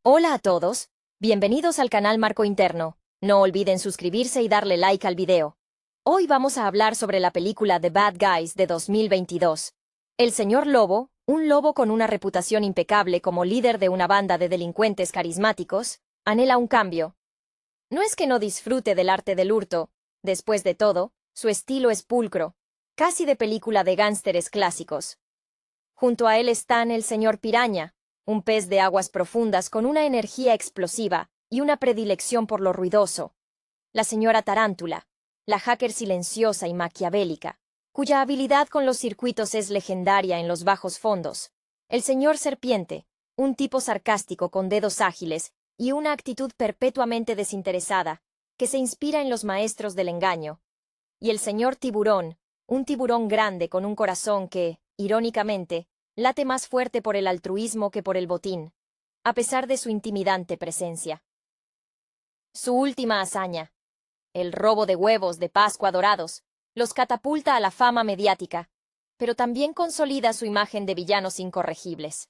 Hola a todos, bienvenidos al canal Marco Interno. No olviden suscribirse y darle like al video. Hoy vamos a hablar sobre la película The Bad Guys de 2022. El señor Lobo, un lobo con una reputación impecable como líder de una banda de delincuentes carismáticos, anhela un cambio. No es que no disfrute del arte del hurto, después de todo, su estilo es pulcro, casi de película de gánsteres clásicos. Junto a él están el señor Piraña, un pez de aguas profundas con una energía explosiva y una predilección por lo ruidoso. La señora Tarántula, la hacker silenciosa y maquiavélica, cuya habilidad con los circuitos es legendaria en los bajos fondos. El señor Serpiente, un tipo sarcástico con dedos ágiles y una actitud perpetuamente desinteresada, que se inspira en los maestros del engaño. Y el señor Tiburón, un tiburón grande con un corazón que, irónicamente, late más fuerte por el altruismo que por el botín, a pesar de su intimidante presencia. Su última hazaña, el robo de huevos de Pascua dorados, los catapulta a la fama mediática, pero también consolida su imagen de villanos incorregibles.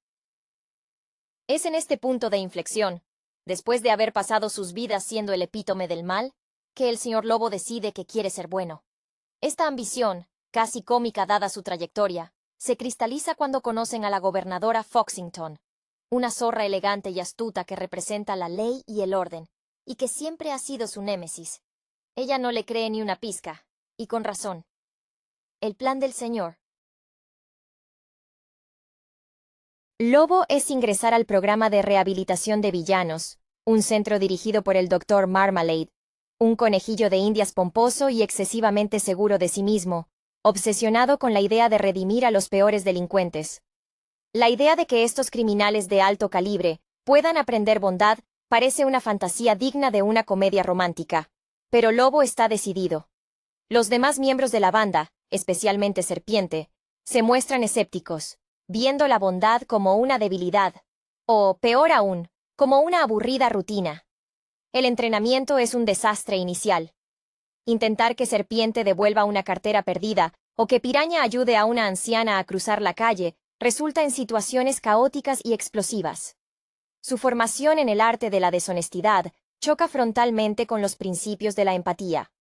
Es en este punto de inflexión, después de haber pasado sus vidas siendo el epítome del mal, que el señor Lobo decide que quiere ser bueno. Esta ambición, casi cómica dada su trayectoria, se cristaliza cuando conocen a la gobernadora Foxington, una zorra elegante y astuta que representa la ley y el orden, y que siempre ha sido su némesis. Ella no le cree ni una pizca, y con razón. El plan del señor Lobo es ingresar al programa de rehabilitación de villanos, un centro dirigido por el Dr. Marmalade, un conejillo de indias pomposo y excesivamente seguro de sí mismo, obsesionado con la idea de redimir a los peores delincuentes. La idea de que estos criminales de alto calibre puedan aprender bondad parece una fantasía digna de una comedia romántica. Pero Lobo está decidido. Los demás miembros de la banda, especialmente Serpiente, se muestran escépticos, viendo la bondad como una debilidad, o, peor aún, como una aburrida rutina. El entrenamiento es un desastre inicial. Intentar que Serpiente devuelva una cartera perdida o que Piraña ayude a una anciana a cruzar la calle resulta en situaciones caóticas y explosivas. Su formación en el arte de la deshonestidad choca frontalmente con los principios de la empatía.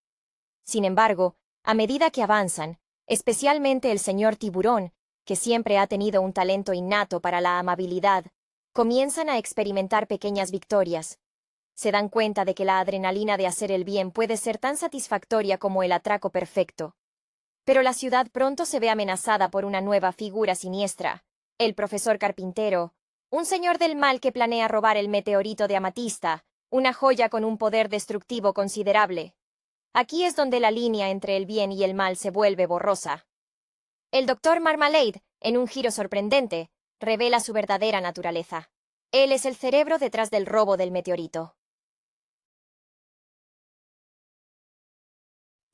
Sin embargo, a medida que avanzan, especialmente el señor Tiburón, que siempre ha tenido un talento innato para la amabilidad, comienzan a experimentar pequeñas victorias. Se dan cuenta de que la adrenalina de hacer el bien puede ser tan satisfactoria como el atraco perfecto. Pero la ciudad pronto se ve amenazada por una nueva figura siniestra, el profesor Carpintero, un señor del mal que planea robar el meteorito de amatista, una joya con un poder destructivo considerable. Aquí es donde la línea entre el bien y el mal se vuelve borrosa. El doctor Marmalade, en un giro sorprendente, revela su verdadera naturaleza. Él es el cerebro detrás del robo del meteorito.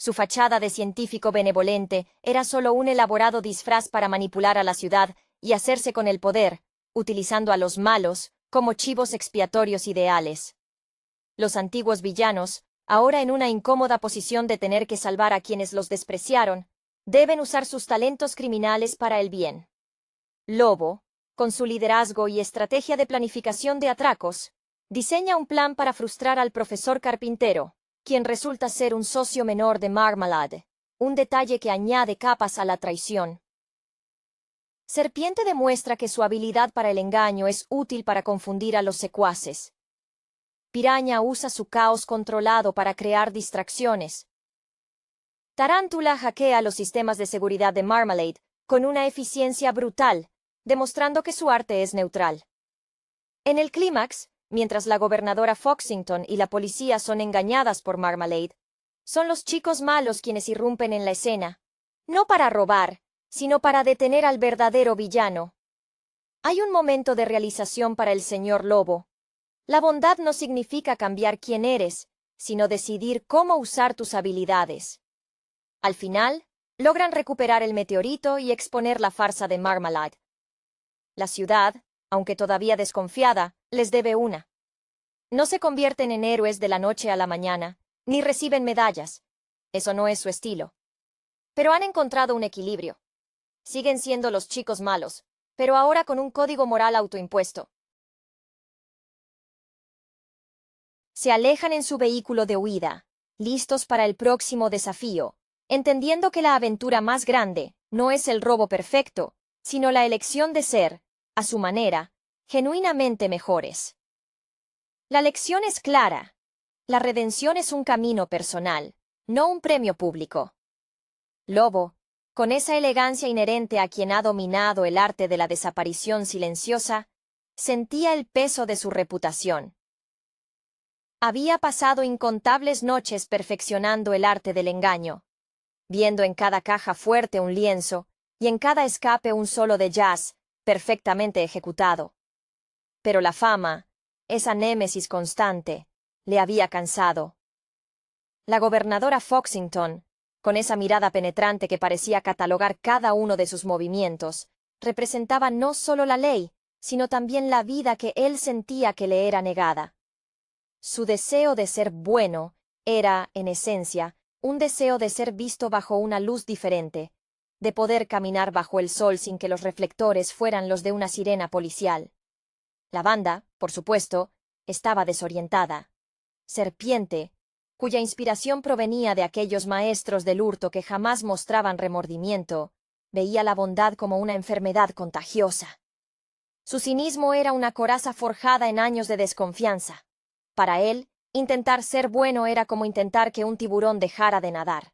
Su fachada de científico benevolente era solo un elaborado disfraz para manipular a la ciudad y hacerse con el poder, utilizando a los malos como chivos expiatorios ideales. Los antiguos villanos, ahora en una incómoda posición de tener que salvar a quienes los despreciaron, deben usar sus talentos criminales para el bien. Lobo, con su liderazgo y estrategia de planificación de atracos, diseña un plan para frustrar al profesor Carpintero, quien resulta ser un socio menor de Marmalade, un detalle que añade capas a la traición. Serpiente demuestra que su habilidad para el engaño es útil para confundir a los secuaces. Piraña usa su caos controlado para crear distracciones. Tarántula hackea los sistemas de seguridad de Marmalade con una eficiencia brutal, demostrando que su arte es neutral. En el clímax, mientras la gobernadora Foxington y la policía son engañadas por Marmalade, son los chicos malos quienes irrumpen en la escena, no para robar, sino para detener al verdadero villano. Hay un momento de realización para el señor Lobo. La bondad no significa cambiar quién eres, sino decidir cómo usar tus habilidades. Al final, logran recuperar el meteorito y exponer la farsa de Marmalade. La ciudad, aunque todavía desconfiada, les debe una. No se convierten en héroes de la noche a la mañana, ni reciben medallas. Eso no es su estilo. Pero han encontrado un equilibrio. Siguen siendo los chicos malos, pero ahora con un código moral autoimpuesto. Se alejan en su vehículo de huida, listos para el próximo desafío, entendiendo que la aventura más grande no es el robo perfecto, sino la elección de ser, a su manera, genuinamente mejores. La lección es clara. La redención es un camino personal, no un premio público. Lobo, con esa elegancia inherente a quien ha dominado el arte de la desaparición silenciosa, sentía el peso de su reputación. Había pasado incontables noches perfeccionando el arte del engaño, viendo en cada caja fuerte un lienzo y en cada escape un solo de jazz perfectamente ejecutado. Pero la fama, esa némesis constante, le había cansado. La gobernadora Foxington, con esa mirada penetrante que parecía catalogar cada uno de sus movimientos, representaba no solo la ley, sino también la vida que él sentía que le era negada. Su deseo de ser bueno era, en esencia, un deseo de ser visto bajo una luz diferente, de poder caminar bajo el sol sin que los reflectores fueran los de una sirena policial. La banda, por supuesto, estaba desorientada. Serpiente, cuya inspiración provenía de aquellos maestros del hurto que jamás mostraban remordimiento, veía la bondad como una enfermedad contagiosa. Su cinismo era una coraza forjada en años de desconfianza. Para él, intentar ser bueno era como intentar que un tiburón dejara de nadar.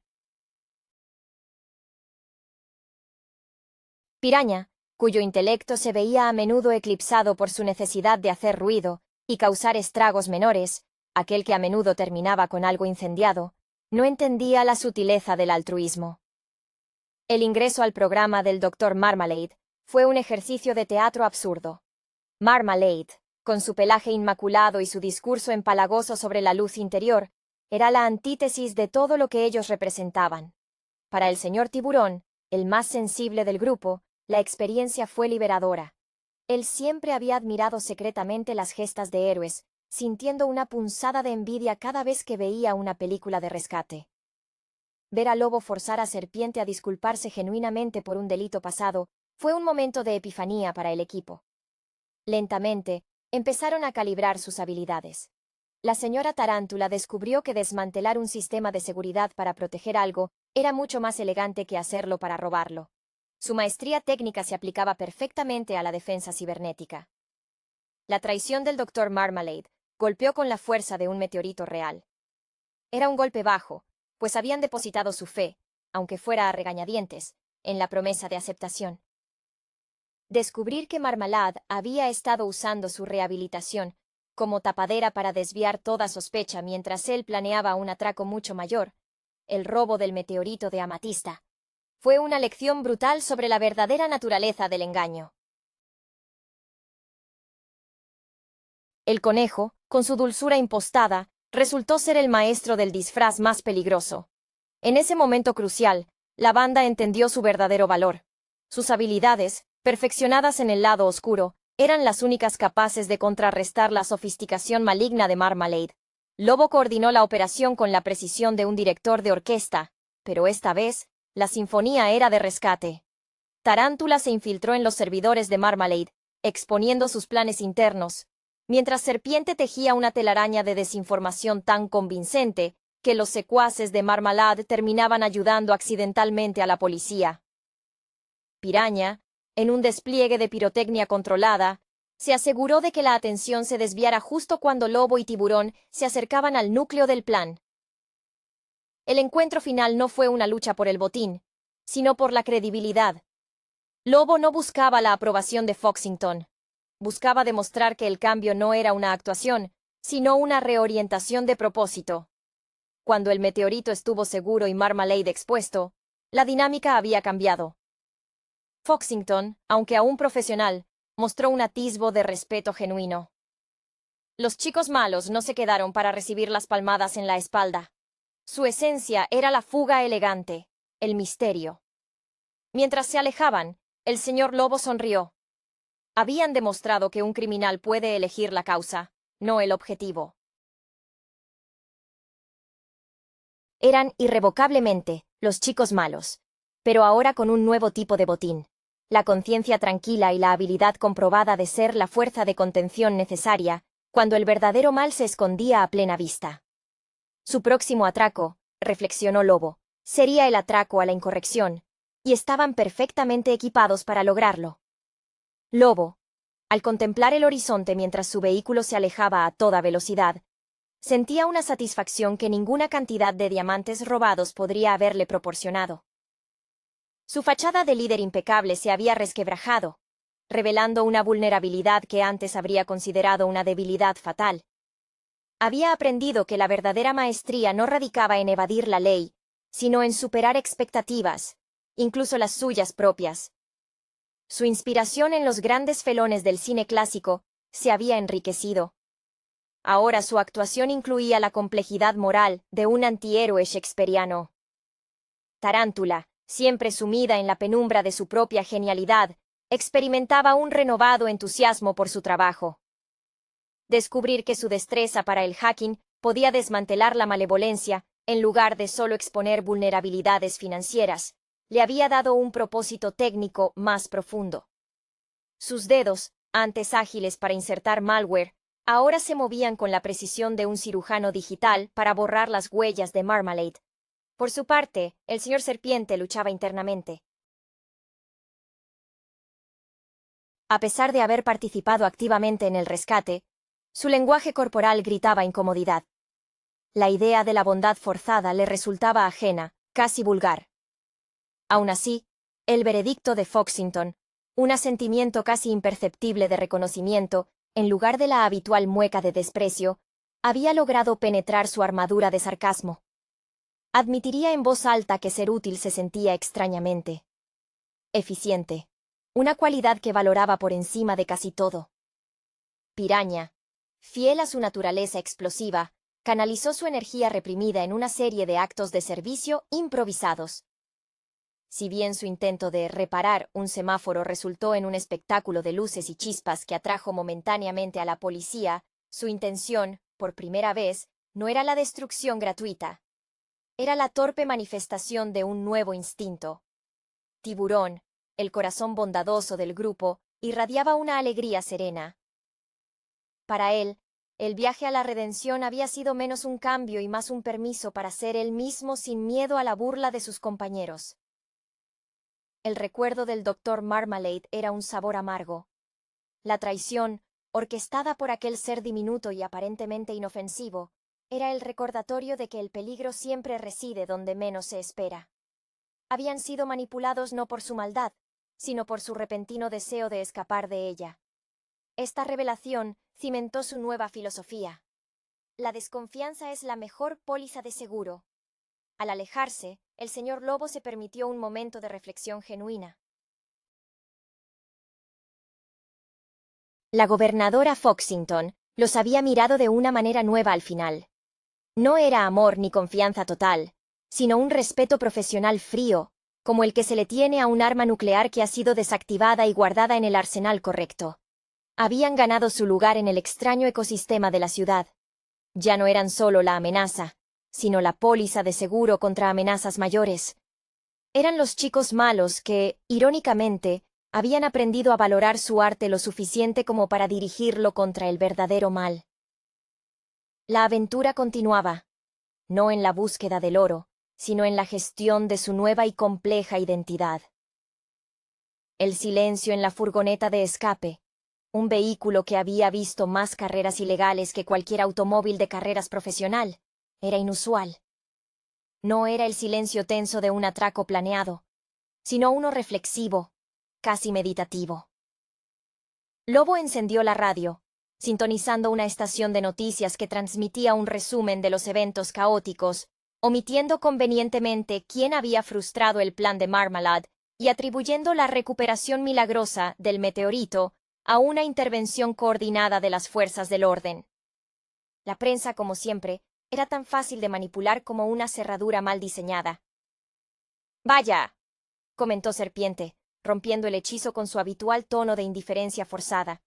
Piraña, cuyo intelecto se veía a menudo eclipsado por su necesidad de hacer ruido y causar estragos menores, aquel que a menudo terminaba con algo incendiado, no entendía la sutileza del altruismo. El ingreso al programa del Dr. Marmalade fue un ejercicio de teatro absurdo. Marmalade, con su pelaje inmaculado y su discurso empalagoso sobre la luz interior, era la antítesis de todo lo que ellos representaban. Para el señor Tiburón, el más sensible del grupo, la experiencia fue liberadora. Él siempre había admirado secretamente las gestas de héroes, sintiendo una punzada de envidia cada vez que veía una película de rescate. Ver a Lobo forzar a Serpiente a disculparse genuinamente por un delito pasado fue un momento de epifanía para el equipo. Lentamente, empezaron a calibrar sus habilidades. La señora Tarántula descubrió que desmantelar un sistema de seguridad para proteger algo era mucho más elegante que hacerlo para robarlo. Su maestría técnica se aplicaba perfectamente a la defensa cibernética. La traición del Dr. Marmalade golpeó con la fuerza de un meteorito real. Era un golpe bajo, pues habían depositado su fe, aunque fuera a regañadientes, en la promesa de aceptación. Descubrir que Marmalade había estado usando su rehabilitación como tapadera para desviar toda sospecha mientras él planeaba un atraco mucho mayor, el robo del meteorito de amatista, fue una lección brutal sobre la verdadera naturaleza del engaño. El conejo, con su dulzura impostada, resultó ser el maestro del disfraz más peligroso. En ese momento crucial, la banda entendió su verdadero valor. Sus habilidades, perfeccionadas en el lado oscuro, eran las únicas capaces de contrarrestar la sofisticación maligna de Marmalade. Lobo coordinó la operación con la precisión de un director de orquesta, pero esta vez, la sinfonía era de rescate. Tarántula se infiltró en los servidores de Marmalade, exponiendo sus planes internos, mientras Serpiente tejía una telaraña de desinformación tan convincente que los secuaces de Marmalade terminaban ayudando accidentalmente a la policía. Piraña, en un despliegue de pirotecnia controlada, se aseguró de que la atención se desviara justo cuando Lobo y Tiburón se acercaban al núcleo del plan. El encuentro final no fue una lucha por el botín, sino por la credibilidad. Lobo no buscaba la aprobación de Foxington. Buscaba demostrar que el cambio no era una actuación, sino una reorientación de propósito. Cuando el meteorito estuvo seguro y Marmalade expuesto, la dinámica había cambiado. Foxington, aunque aún profesional, mostró un atisbo de respeto genuino. Los chicos malos no se quedaron para recibir las palmadas en la espalda. Su esencia era la fuga elegante, el misterio. Mientras se alejaban, el señor Lobo sonrió. Habían demostrado que un criminal puede elegir la causa, no el objetivo. Eran irrevocablemente los chicos malos, pero ahora con un nuevo tipo de botín. La conciencia tranquila y la habilidad comprobada de ser la fuerza de contención necesaria cuando el verdadero mal se escondía a plena vista. Su próximo atraco, reflexionó Lobo, sería el atraco a la incorrección, y estaban perfectamente equipados para lograrlo. Lobo, al contemplar el horizonte mientras su vehículo se alejaba a toda velocidad, sentía una satisfacción que ninguna cantidad de diamantes robados podría haberle proporcionado. Su fachada de líder impecable se había resquebrajado, revelando una vulnerabilidad que antes habría considerado una debilidad fatal. Había aprendido que la verdadera maestría no radicaba en evadir la ley, sino en superar expectativas, incluso las suyas propias. Su inspiración en los grandes felones del cine clásico se había enriquecido. Ahora su actuación incluía la complejidad moral de un antihéroe shakespeariano. Tarántula, siempre sumida en la penumbra de su propia genialidad, experimentaba un renovado entusiasmo por su trabajo. Descubrir que su destreza para el hacking podía desmantelar la malevolencia, en lugar de solo exponer vulnerabilidades financieras, le había dado un propósito técnico más profundo. Sus dedos, antes ágiles para insertar malware, ahora se movían con la precisión de un cirujano digital para borrar las huellas de Marmalade. Por su parte, el señor Serpiente luchaba internamente. A pesar de haber participado activamente en el rescate, su lenguaje corporal gritaba incomodidad. La idea de la bondad forzada le resultaba ajena, casi vulgar. Aún así, el veredicto de Foxington, un asentimiento casi imperceptible de reconocimiento, en lugar de la habitual mueca de desprecio, había logrado penetrar su armadura de sarcasmo. Admitiría en voz alta que ser útil se sentía extrañamente eficiente, una cualidad que valoraba por encima de casi todo. Piraña, fiel a su naturaleza explosiva, canalizó su energía reprimida en una serie de actos de servicio improvisados. Si bien su intento de reparar un semáforo resultó en un espectáculo de luces y chispas que atrajo momentáneamente a la policía, su intención, por primera vez, no era la destrucción gratuita. Era la torpe manifestación de un nuevo instinto. Tiburón, el corazón bondadoso del grupo, irradiaba una alegría serena. Para él, el viaje a la redención había sido menos un cambio y más un permiso para ser él mismo sin miedo a la burla de sus compañeros. El recuerdo del doctor Marmalade era un sabor amargo. La traición, orquestada por aquel ser diminuto y aparentemente inofensivo, era el recordatorio de que el peligro siempre reside donde menos se espera. Habían sido manipulados no por su maldad, sino por su repentino deseo de escapar de ella. Esta revelación cimentó su nueva filosofía. La desconfianza es la mejor póliza de seguro. Al alejarse, el señor Lobo se permitió un momento de reflexión genuina. La gobernadora Foxington los había mirado de una manera nueva al final. No era amor ni confianza total, sino un respeto profesional frío, como el que se le tiene a un arma nuclear que ha sido desactivada y guardada en el arsenal correcto. Habían ganado su lugar en el extraño ecosistema de la ciudad. Ya no eran solo la amenaza, sino la póliza de seguro contra amenazas mayores. Eran los chicos malos que, irónicamente, habían aprendido a valorar su arte lo suficiente como para dirigirlo contra el verdadero mal. La aventura continuaba, no en la búsqueda del oro, sino en la gestión de su nueva y compleja identidad. El silencio en la furgoneta de escape, un vehículo que había visto más carreras ilegales que cualquier automóvil de carreras profesional, era inusual. No era el silencio tenso de un atraco planeado, sino uno reflexivo, casi meditativo. Lobo encendió la radio, sintonizando una estación de noticias que transmitía un resumen de los eventos caóticos, omitiendo convenientemente quién había frustrado el plan de Marmalade y atribuyendo la recuperación milagrosa del meteorito a una intervención coordinada de las fuerzas del orden. La prensa, como siempre, era tan fácil de manipular como una cerradura mal diseñada. «Vaya», comentó Serpiente, rompiendo el hechizo con su habitual tono de indiferencia forzada.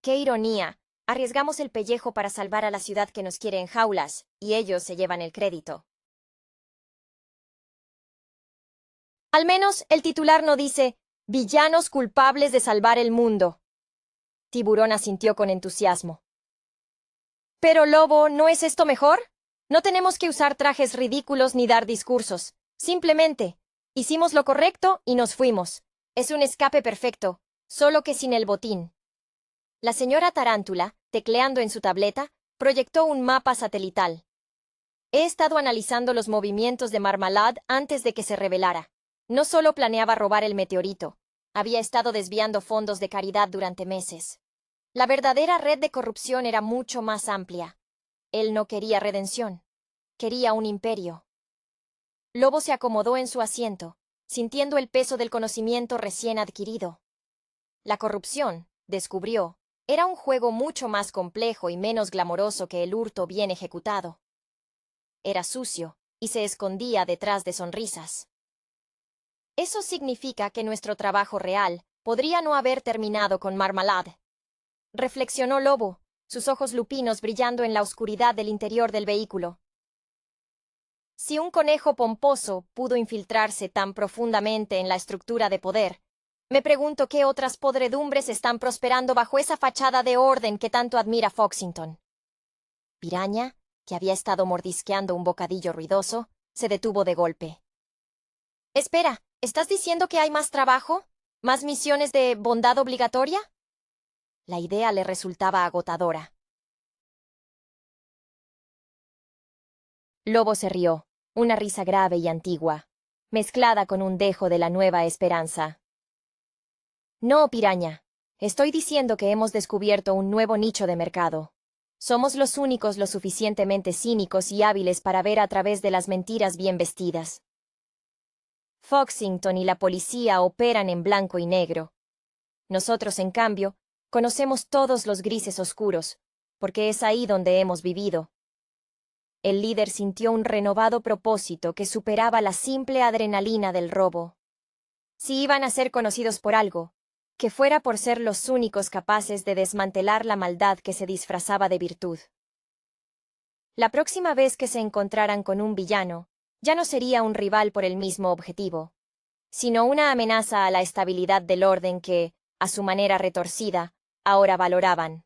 «Qué ironía. Arriesgamos el pellejo para salvar a la ciudad que nos quiere en jaulas, y ellos se llevan el crédito». Al menos el titular no dice «villanos culpables de salvar el mundo». Tiburón asintió con entusiasmo. Pero, Lobo, ¿no es esto mejor? No tenemos que usar trajes ridículos ni dar discursos. Simplemente, hicimos lo correcto y nos fuimos. Es un escape perfecto, solo que sin el botín. La señora Tarántula, tecleando en su tableta, proyectó un mapa satelital. He estado analizando los movimientos de Marmalade antes de que se revelara. No solo planeaba robar el meteorito, había estado desviando fondos de caridad durante meses. La verdadera red de corrupción era mucho más amplia. Él no quería redención, quería un imperio. Lobo se acomodó en su asiento, sintiendo el peso del conocimiento recién adquirido. La corrupción, descubrió, era un juego mucho más complejo y menos glamoroso que el hurto bien ejecutado. Era sucio, y se escondía detrás de sonrisas. Eso significa que nuestro trabajo real podría no haber terminado con Marmalade. Reflexionó Lobo, sus ojos lupinos brillando en la oscuridad del interior del vehículo. Si un conejo pomposo pudo infiltrarse tan profundamente en la estructura de poder, me pregunto qué otras podredumbres están prosperando bajo esa fachada de orden que tanto admira Foxington. Piraña, que había estado mordisqueando un bocadillo ruidoso, se detuvo de golpe. Espera, ¿estás diciendo que hay más trabajo? ¿Más misiones de bondad obligatoria? La idea le resultaba agotadora. Lobo se rió, una risa grave y antigua, mezclada con un dejo de la nueva esperanza. No, piraña. Estoy diciendo que hemos descubierto un nuevo nicho de mercado. Somos los únicos lo suficientemente cínicos y hábiles para ver a través de las mentiras bien vestidas. Foxington y la policía operan en blanco y negro. Nosotros, en cambio, conocemos todos los grises oscuros, porque es ahí donde hemos vivido. El líder sintió un renovado propósito que superaba la simple adrenalina del robo. Si iban a ser conocidos por algo, que fuera por ser los únicos capaces de desmantelar la maldad que se disfrazaba de virtud. La próxima vez que se encontraran con un villano, ya no sería un rival por el mismo objetivo, sino una amenaza a la estabilidad del orden que, a su manera retorcida, ahora valoraban.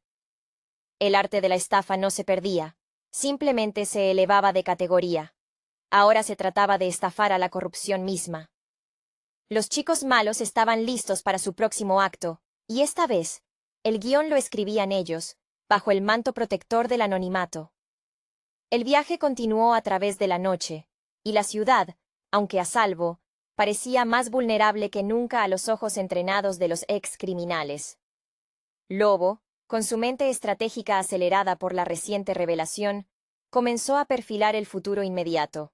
El arte de la estafa no se perdía, simplemente se elevaba de categoría. Ahora se trataba de estafar a la corrupción misma. Los chicos malos estaban listos para su próximo acto, y esta vez, el guión lo escribían ellos, bajo el manto protector del anonimato. El viaje continuó a través de la noche, y la ciudad, aunque a salvo, parecía más vulnerable que nunca a los ojos entrenados de los ex criminales. Lobo, con su mente estratégica acelerada por la reciente revelación, comenzó a perfilar el futuro inmediato.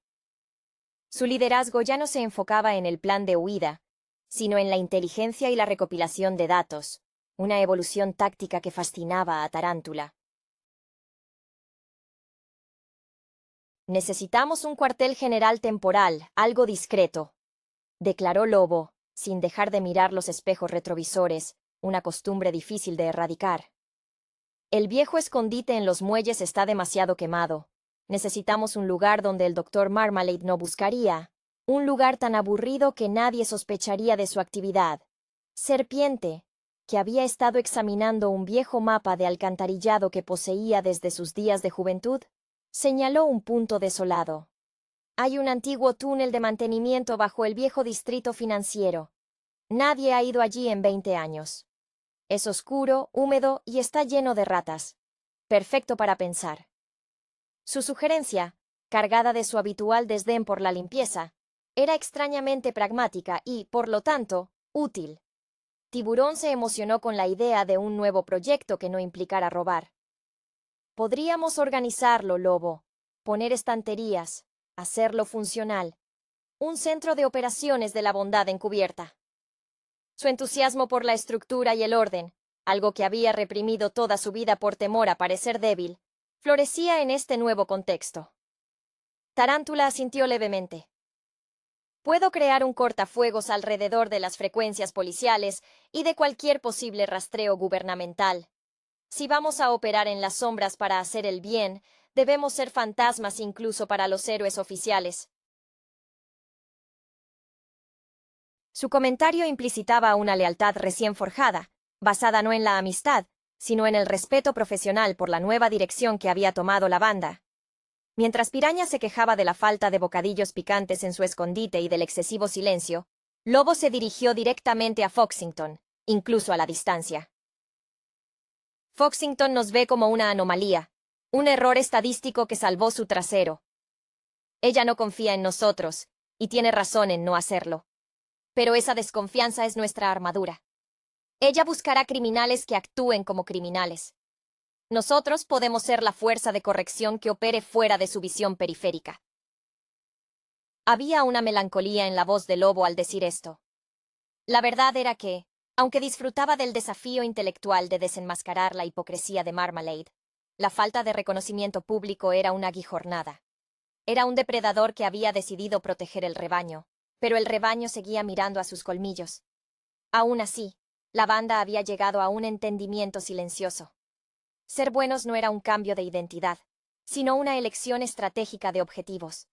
Su liderazgo ya no se enfocaba en el plan de huida, sino en la inteligencia y la recopilación de datos, una evolución táctica que fascinaba a Tarántula. Necesitamos un cuartel general temporal, algo discreto, declaró Lobo, sin dejar de mirar los espejos retrovisores, una costumbre difícil de erradicar. El viejo escondite en los muelles está demasiado quemado. Necesitamos un lugar donde el doctor Marmalade no buscaría. Un lugar tan aburrido que nadie sospecharía de su actividad. Serpiente, que había estado examinando un viejo mapa de alcantarillado que poseía desde sus días de juventud, señaló un punto desolado. Hay un antiguo túnel de mantenimiento bajo el viejo distrito financiero. Nadie ha ido allí en 20 años. Es oscuro, húmedo y está lleno de ratas. Perfecto para pensar. Su sugerencia, cargada de su habitual desdén por la limpieza, era extrañamente pragmática y, por lo tanto, útil. Tiburón se emocionó con la idea de un nuevo proyecto que no implicara robar. Podríamos organizarlo, Lobo, poner estanterías, hacerlo funcional. Un centro de operaciones de la bondad encubierta. Su entusiasmo por la estructura y el orden, algo que había reprimido toda su vida por temor a parecer débil, florecía en este nuevo contexto. Tarántula asintió levemente. Puedo crear un cortafuegos alrededor de las frecuencias policiales y de cualquier posible rastreo gubernamental. Si vamos a operar en las sombras para hacer el bien, debemos ser fantasmas incluso para los héroes oficiales. Su comentario implicitaba una lealtad recién forjada, basada no en la amistad, sino en el respeto profesional por la nueva dirección que había tomado la banda. Mientras Piraña se quejaba de la falta de bocadillos picantes en su escondite y del excesivo silencio, Lobo se dirigió directamente a Foxington, incluso a la distancia. Foxington nos ve como una anomalía, un error estadístico que salvó su trasero. Ella no confía en nosotros, y tiene razón en no hacerlo. Pero esa desconfianza es nuestra armadura. Ella buscará criminales que actúen como criminales. Nosotros podemos ser la fuerza de corrección que opere fuera de su visión periférica. Había una melancolía en la voz de Lobo al decir esto. La verdad era que, aunque disfrutaba del desafío intelectual de desenmascarar la hipocresía de Marmalade, la falta de reconocimiento público era una aguijornada. Era un depredador que había decidido proteger el rebaño, pero el rebaño seguía mirando a sus colmillos. Aún así, la banda había llegado a un entendimiento silencioso. Ser buenos no era un cambio de identidad, sino una elección estratégica de objetivos.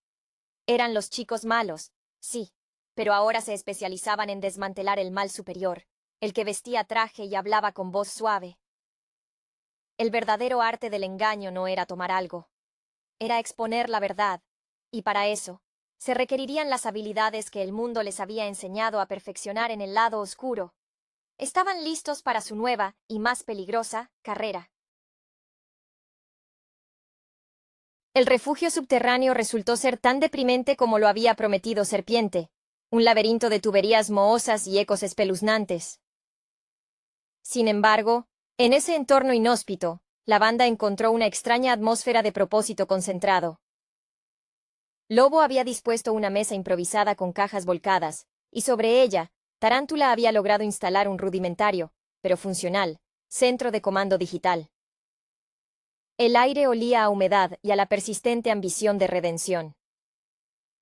Eran los chicos malos, sí, pero ahora se especializaban en desmantelar el mal superior, el que vestía traje y hablaba con voz suave. El verdadero arte del engaño no era tomar algo, era exponer la verdad, y para eso, se requerirían las habilidades que el mundo les había enseñado a perfeccionar en el lado oscuro. Estaban listos para su nueva, y más peligrosa, carrera. El refugio subterráneo resultó ser tan deprimente como lo había prometido Serpiente, un laberinto de tuberías mohosas y ecos espeluznantes. Sin embargo, en ese entorno inhóspito, la banda encontró una extraña atmósfera de propósito concentrado. Lobo había dispuesto una mesa improvisada con cajas volcadas, y sobre ella, Tarántula había logrado instalar un rudimentario, pero funcional, centro de comando digital. El aire olía a humedad y a la persistente ambición de redención.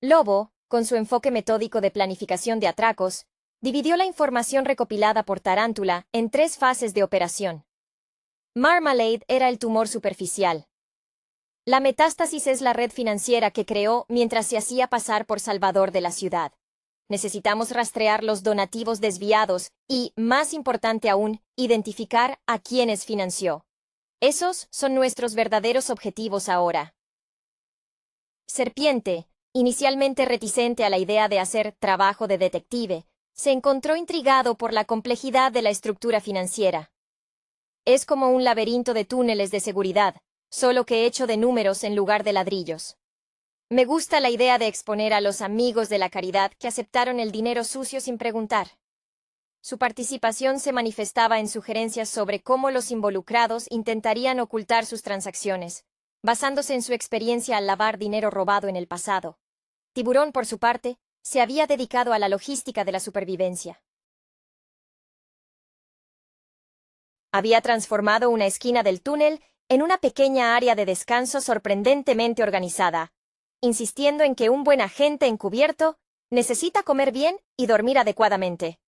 Lobo, con su enfoque metódico de planificación de atracos, dividió la información recopilada por Tarántula en 3 fases de operación. Marmalade era el tumor superficial. La metástasis es la red financiera que creó mientras se hacía pasar por salvador de la ciudad. Necesitamos rastrear los donativos desviados y, más importante aún, identificar a quienes financió. Esos son nuestros verdaderos objetivos ahora. Serpiente, inicialmente reticente a la idea de hacer trabajo de detective, se encontró intrigado por la complejidad de la estructura financiera. Es como un laberinto de túneles de seguridad, solo que hecho de números en lugar de ladrillos. Me gusta la idea de exponer a los amigos de la caridad que aceptaron el dinero sucio sin preguntar. Su participación se manifestaba en sugerencias sobre cómo los involucrados intentarían ocultar sus transacciones, basándose en su experiencia al lavar dinero robado en el pasado. Tiburón, por su parte, se había dedicado a la logística de la supervivencia. Había transformado una esquina del túnel en una pequeña área de descanso sorprendentemente organizada, insistiendo en que un buen agente encubierto necesita comer bien y dormir adecuadamente.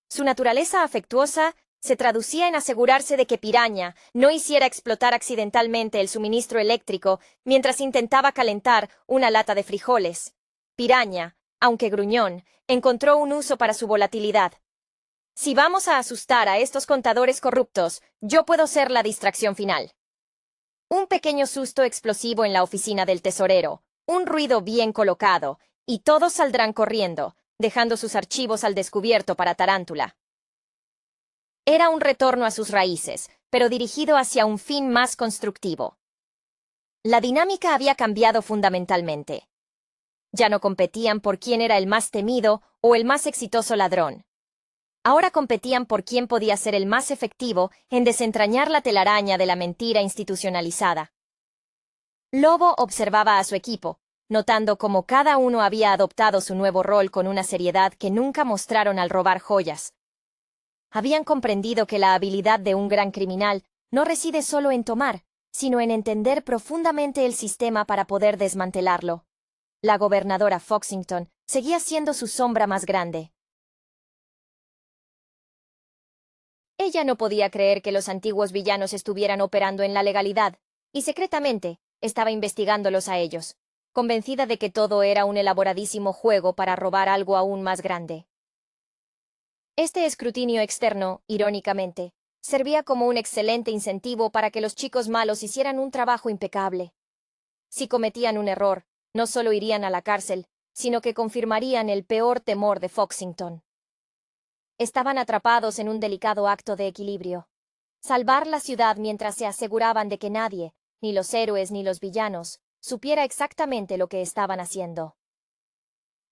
Su naturaleza afectuosa se traducía en asegurarse de que Piraña no hiciera explotar accidentalmente el suministro eléctrico mientras intentaba calentar una lata de frijoles. Piraña, aunque gruñón, encontró un uso para su volatilidad. Si vamos a asustar a estos contadores corruptos, yo puedo ser la distracción final. Un pequeño susto explosivo en la oficina del tesorero, un ruido bien colocado, y todos saldrán corriendo, dejando sus archivos al descubierto para Tarántula. Era un retorno a sus raíces, pero dirigido hacia un fin más constructivo. La dinámica había cambiado fundamentalmente. Ya no competían por quién era el más temido o el más exitoso ladrón. Ahora competían por quién podía ser el más efectivo en desentrañar la telaraña de la mentira institucionalizada. Lobo observaba a su equipo, notando cómo cada uno había adoptado su nuevo rol con una seriedad que nunca mostraron al robar joyas. Habían comprendido que la habilidad de un gran criminal no reside solo en tomar, sino en entender profundamente el sistema para poder desmantelarlo. La gobernadora Foxington seguía siendo su sombra más grande. Ella no podía creer que los antiguos villanos estuvieran operando en la legalidad, y secretamente estaba investigándolos a ellos, convencida de que todo era un elaboradísimo juego para robar algo aún más grande. Este escrutinio externo, irónicamente, Servía como un excelente incentivo para que los chicos malos hicieran un trabajo impecable. Si cometían un error, no solo irían a la cárcel, sino que confirmarían el peor temor de Foxington. Estaban atrapados en un delicado acto de equilibrio. Salvar la ciudad mientras se aseguraban de que nadie, ni los héroes ni los villanos, supiera exactamente lo que estaban haciendo.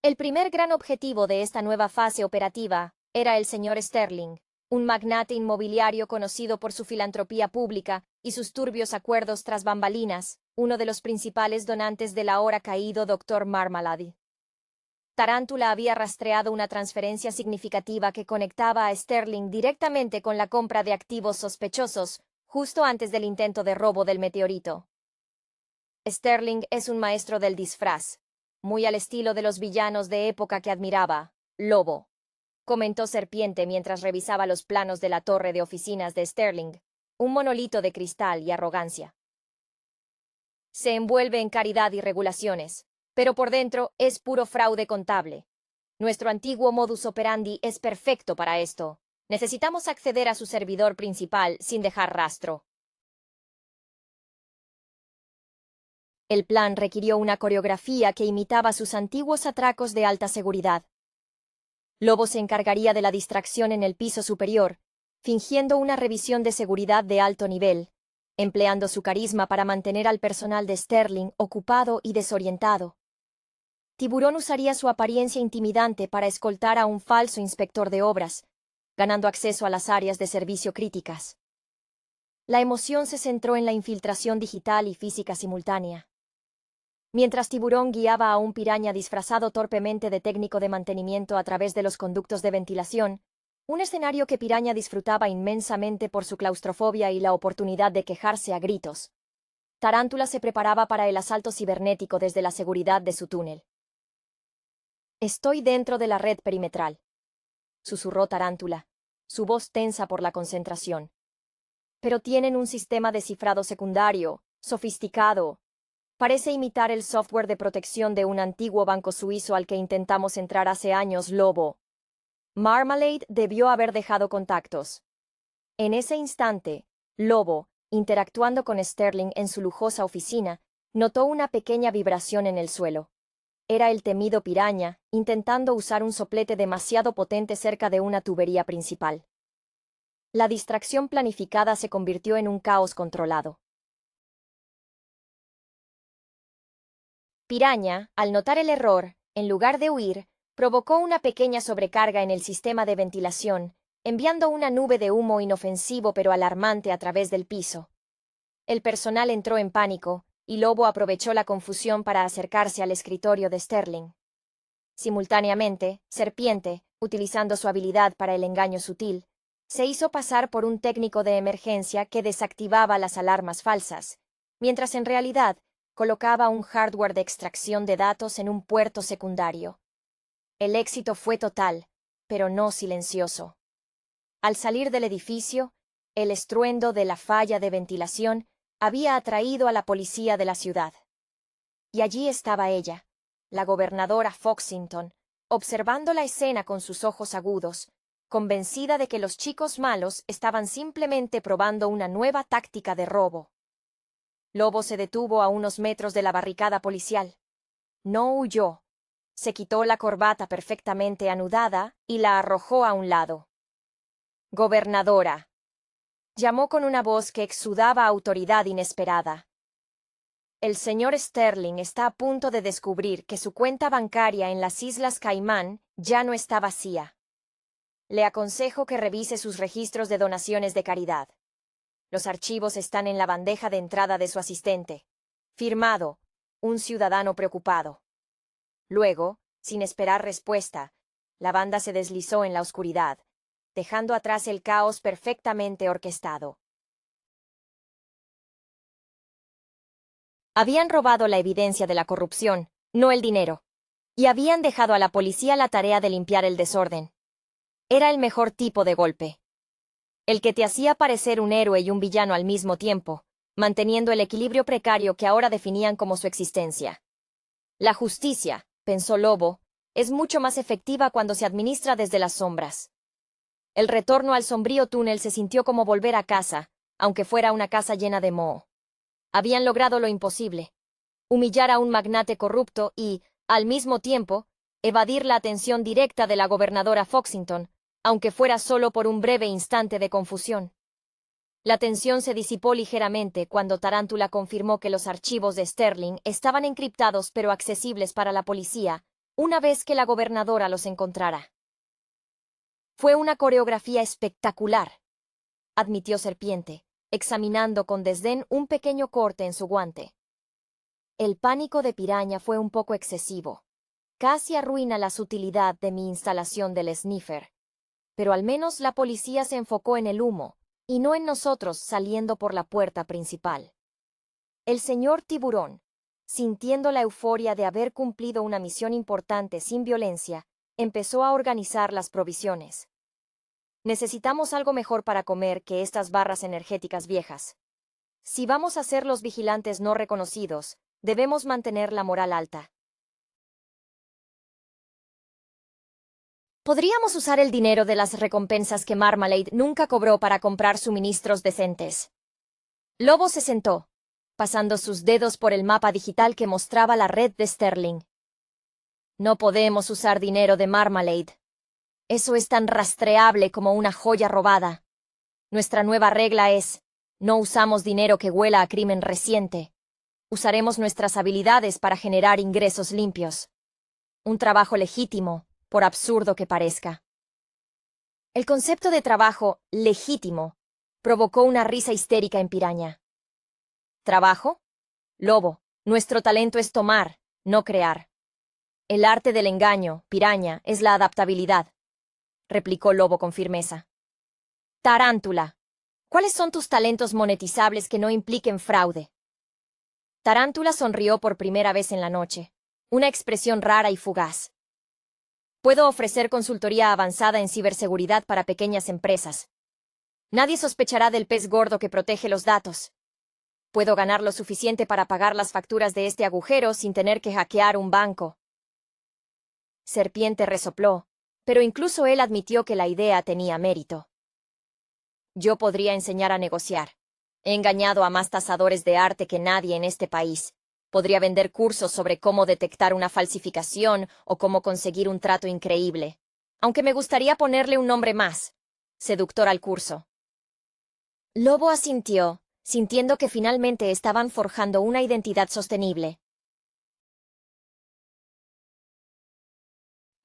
El primer gran objetivo de esta nueva fase operativa era el señor Sterling, un magnate inmobiliario conocido por su filantropía pública y sus turbios acuerdos tras bambalinas, uno de los principales donantes del ahora caído Dr. Marmalade. Tarántula había rastreado una transferencia significativa que conectaba a Sterling directamente con la compra de activos sospechosos, justo antes del intento de robo del meteorito. Sterling es un maestro del disfraz, muy al estilo de los villanos de época que admiraba, Lobo, comentó Serpiente mientras revisaba los planos de la torre de oficinas de Sterling, un monolito de cristal y arrogancia. Se envuelve en caridad y regulaciones, pero por dentro es puro fraude contable. Nuestro antiguo modus operandi es perfecto para esto. Necesitamos acceder a su servidor principal sin dejar rastro. El plan requirió una coreografía que imitaba sus antiguos atracos de alta seguridad. Lobo se encargaría de la distracción en el piso superior, fingiendo una revisión de seguridad de alto nivel, empleando su carisma para mantener al personal de Sterling ocupado y desorientado. Tiburón usaría su apariencia intimidante para escoltar a un falso inspector de obras, ganando acceso a las áreas de servicio críticas. La emoción se centró en la infiltración digital y física simultánea. Mientras Tiburón guiaba a un piraña disfrazado torpemente de técnico de mantenimiento a través de los conductos de ventilación, un escenario que Piraña disfrutaba inmensamente por su claustrofobia y la oportunidad de quejarse a gritos. Tarántula se preparaba para el asalto cibernético desde la seguridad de su túnel. «Estoy dentro de la red perimetral», susurró Tarántula, su voz tensa por la concentración. «Pero tienen un sistema de cifrado secundario, sofisticado. Parece imitar el software de protección de un antiguo banco suizo al que intentamos entrar hace años, Lobo». Marmalade debió haber dejado contactos. En ese instante, Lobo, interactuando con Sterling en su lujosa oficina, notó una pequeña vibración en el suelo. Era el temido Piraña, intentando usar un soplete demasiado potente cerca de una tubería principal. La distracción planificada se convirtió en un caos controlado. Piraña, al notar el error, en lugar de huir, provocó una pequeña sobrecarga en el sistema de ventilación, enviando una nube de humo inofensivo pero alarmante a través del piso. El personal entró en pánico, y Lobo aprovechó la confusión para acercarse al escritorio de Sterling. Simultáneamente, Serpiente, utilizando su habilidad para el engaño sutil, se hizo pasar por un técnico de emergencia que desactivaba las alarmas falsas, mientras en realidad colocaba un hardware de extracción de datos en un puerto secundario. El éxito fue total, pero no silencioso. Al salir del edificio, el estruendo de la falla de ventilación había atraído a la policía de la ciudad. Y allí estaba ella, la gobernadora Foxington, observando la escena con sus ojos agudos, convencida de que los chicos malos estaban simplemente probando una nueva táctica de robo. Lobo se detuvo a unos metros de la barricada policial. No huyó. Se quitó la corbata perfectamente anudada y la arrojó a un lado. «Gobernadora», llamó con una voz que exudaba autoridad inesperada. «El señor Sterling está a punto de descubrir que su cuenta bancaria en las Islas Caimán ya no está vacía. Le aconsejo que revise sus registros de donaciones de caridad. Los archivos están en la bandeja de entrada de su asistente. Firmado, un ciudadano preocupado». Luego, sin esperar respuesta, la banda se deslizó en la oscuridad, dejando atrás el caos perfectamente orquestado. Habían robado la evidencia de la corrupción, no el dinero, y habían dejado a la policía la tarea de limpiar el desorden. Era el mejor tipo de golpe. El que te hacía parecer un héroe y un villano al mismo tiempo, manteniendo el equilibrio precario que ahora definían como su existencia. La justicia, pensó Lobo, es mucho más efectiva cuando se administra desde las sombras. El retorno al sombrío túnel se sintió como volver a casa, aunque fuera una casa llena de moho. Habían logrado lo imposible: humillar a un magnate corrupto y, al mismo tiempo, evadir la atención directa de la gobernadora Foxington, aunque fuera solo por un breve instante de confusión. La tensión se disipó ligeramente cuando Tarántula confirmó que los archivos de Sterling estaban encriptados pero accesibles para la policía, una vez que la gobernadora los encontrara. Fue una coreografía espectacular, admitió Serpiente, examinando con desdén un pequeño corte en su guante. El pánico de Piraña fue un poco excesivo. Casi arruina la sutilidad de mi instalación del sniffer. Pero al menos la policía se enfocó en el humo, y no en nosotros saliendo por la puerta principal. El señor Tiburón, sintiendo la euforia de haber cumplido una misión importante sin violencia, empezó a organizar las provisiones. Necesitamos algo mejor para comer que estas barras energéticas viejas. Si vamos a ser los vigilantes no reconocidos, debemos mantener la moral alta. Podríamos usar el dinero de las recompensas que Marmalade nunca cobró para comprar suministros decentes. Lobo se sentó, pasando sus dedos por el mapa digital que mostraba la red de Sterling. No podemos usar dinero de Marmalade. Eso es tan rastreable como una joya robada. Nuestra nueva regla es: no usamos dinero que huela a crimen reciente. Usaremos nuestras habilidades para generar ingresos limpios. Un trabajo legítimo, por absurdo que parezca. El concepto de trabajo legítimo provocó una risa histérica en Piraña. ¿Trabajo? Lobo, nuestro talento es tomar, no crear. El arte del engaño, Piraña, es la adaptabilidad, replicó Lobo con firmeza. Tarántula, ¿cuáles son tus talentos monetizables que no impliquen fraude? Tarántula sonrió por primera vez en la noche, una expresión rara y fugaz. Puedo ofrecer consultoría avanzada en ciberseguridad para pequeñas empresas. Nadie sospechará del pez gordo que protege los datos. Puedo ganar lo suficiente para pagar las facturas de este agujero sin tener que hackear un banco. Serpiente resopló, pero incluso él admitió que la idea tenía mérito. Yo podría enseñar a negociar. He engañado a más tasadores de arte que nadie en este país. Podría vender cursos sobre cómo detectar una falsificación o cómo conseguir un trato increíble. Aunque me gustaría ponerle un nombre más seductor al curso. Lobo asintió, sintiendo que finalmente estaban forjando una identidad sostenible.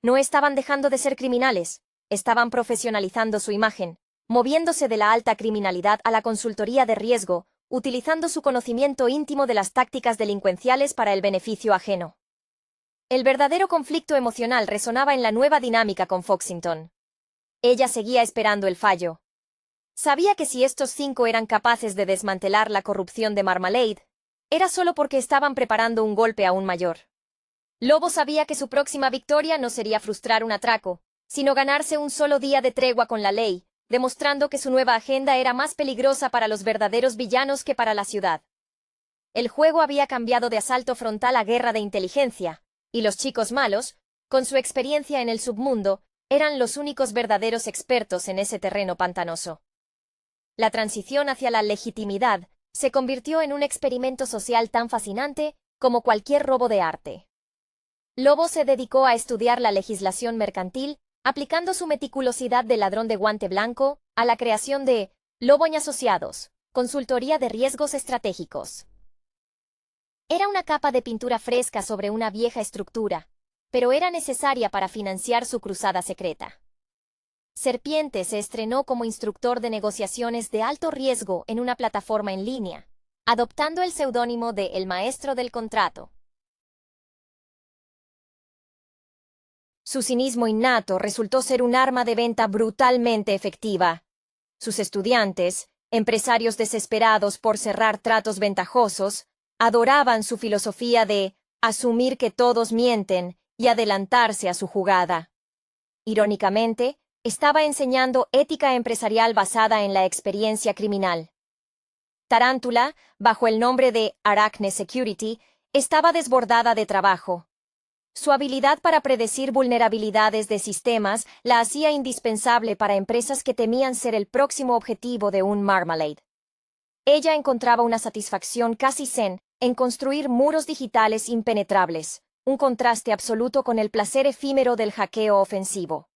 No estaban dejando de ser criminales, estaban profesionalizando su imagen, moviéndose de la alta criminalidad a la consultoría de riesgo, utilizando su conocimiento íntimo de las tácticas delincuenciales para el beneficio ajeno. El verdadero conflicto emocional resonaba en la nueva dinámica con Foxington. Ella seguía esperando el fallo. Sabía que si estos 5 eran capaces de desmantelar la corrupción de Marmalade, era solo porque estaban preparando un golpe aún mayor. Lobo sabía que su próxima victoria no sería frustrar un atraco, sino ganarse un solo día de tregua con la ley, demostrando que su nueva agenda era más peligrosa para los verdaderos villanos que para la ciudad. El juego había cambiado de asalto frontal a guerra de inteligencia, y los chicos malos, con su experiencia en el submundo, eran los únicos verdaderos expertos en ese terreno pantanoso. La transición hacia la legitimidad se convirtió en un experimento social tan fascinante como cualquier robo de arte. Lobo se dedicó a estudiar la legislación mercantil, aplicando su meticulosidad de ladrón de guante blanco a la creación de Lobo y Asociados, consultoría de riesgos estratégicos. Era una capa de pintura fresca sobre una vieja estructura, pero era necesaria para financiar su cruzada secreta. Serpiente se estrenó como instructor de negociaciones de alto riesgo en una plataforma en línea, adoptando el seudónimo de El Maestro del Contrato. Su cinismo innato resultó ser un arma de venta brutalmente efectiva. Sus estudiantes, empresarios desesperados por cerrar tratos ventajosos, adoraban su filosofía de asumir que todos mienten y adelantarse a su jugada. Irónicamente, estaba enseñando ética empresarial basada en la experiencia criminal. Tarántula, bajo el nombre de Arachne Security, estaba desbordada de trabajo. Su habilidad para predecir vulnerabilidades de sistemas la hacía indispensable para empresas que temían ser el próximo objetivo de un Marmalade. Ella encontraba una satisfacción casi zen en construir muros digitales impenetrables, un contraste absoluto con el placer efímero del hackeo ofensivo.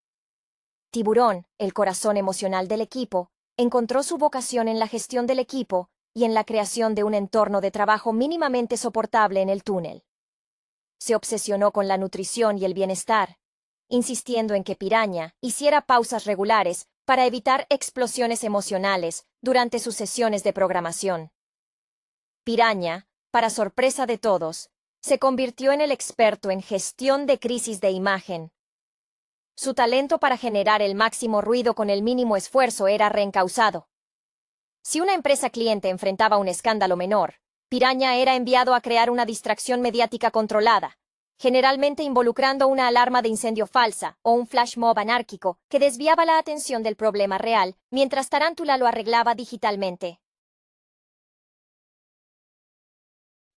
Tiburón, el corazón emocional del equipo, encontró su vocación en la gestión del equipo y en la creación de un entorno de trabajo mínimamente soportable en el túnel. Se obsesionó con la nutrición y el bienestar, insistiendo en que Piraña hiciera pausas regulares para evitar explosiones emocionales durante sus sesiones de programación. Piraña, para sorpresa de todos, se convirtió en el experto en gestión de crisis de imagen. Su talento para generar el máximo ruido con el mínimo esfuerzo era reencausado. Si una empresa cliente enfrentaba un escándalo menor, Piraña era enviado a crear una distracción mediática controlada, generalmente involucrando una alarma de incendio falsa o un flash mob anárquico que desviaba la atención del problema real mientras Tarántula lo arreglaba digitalmente.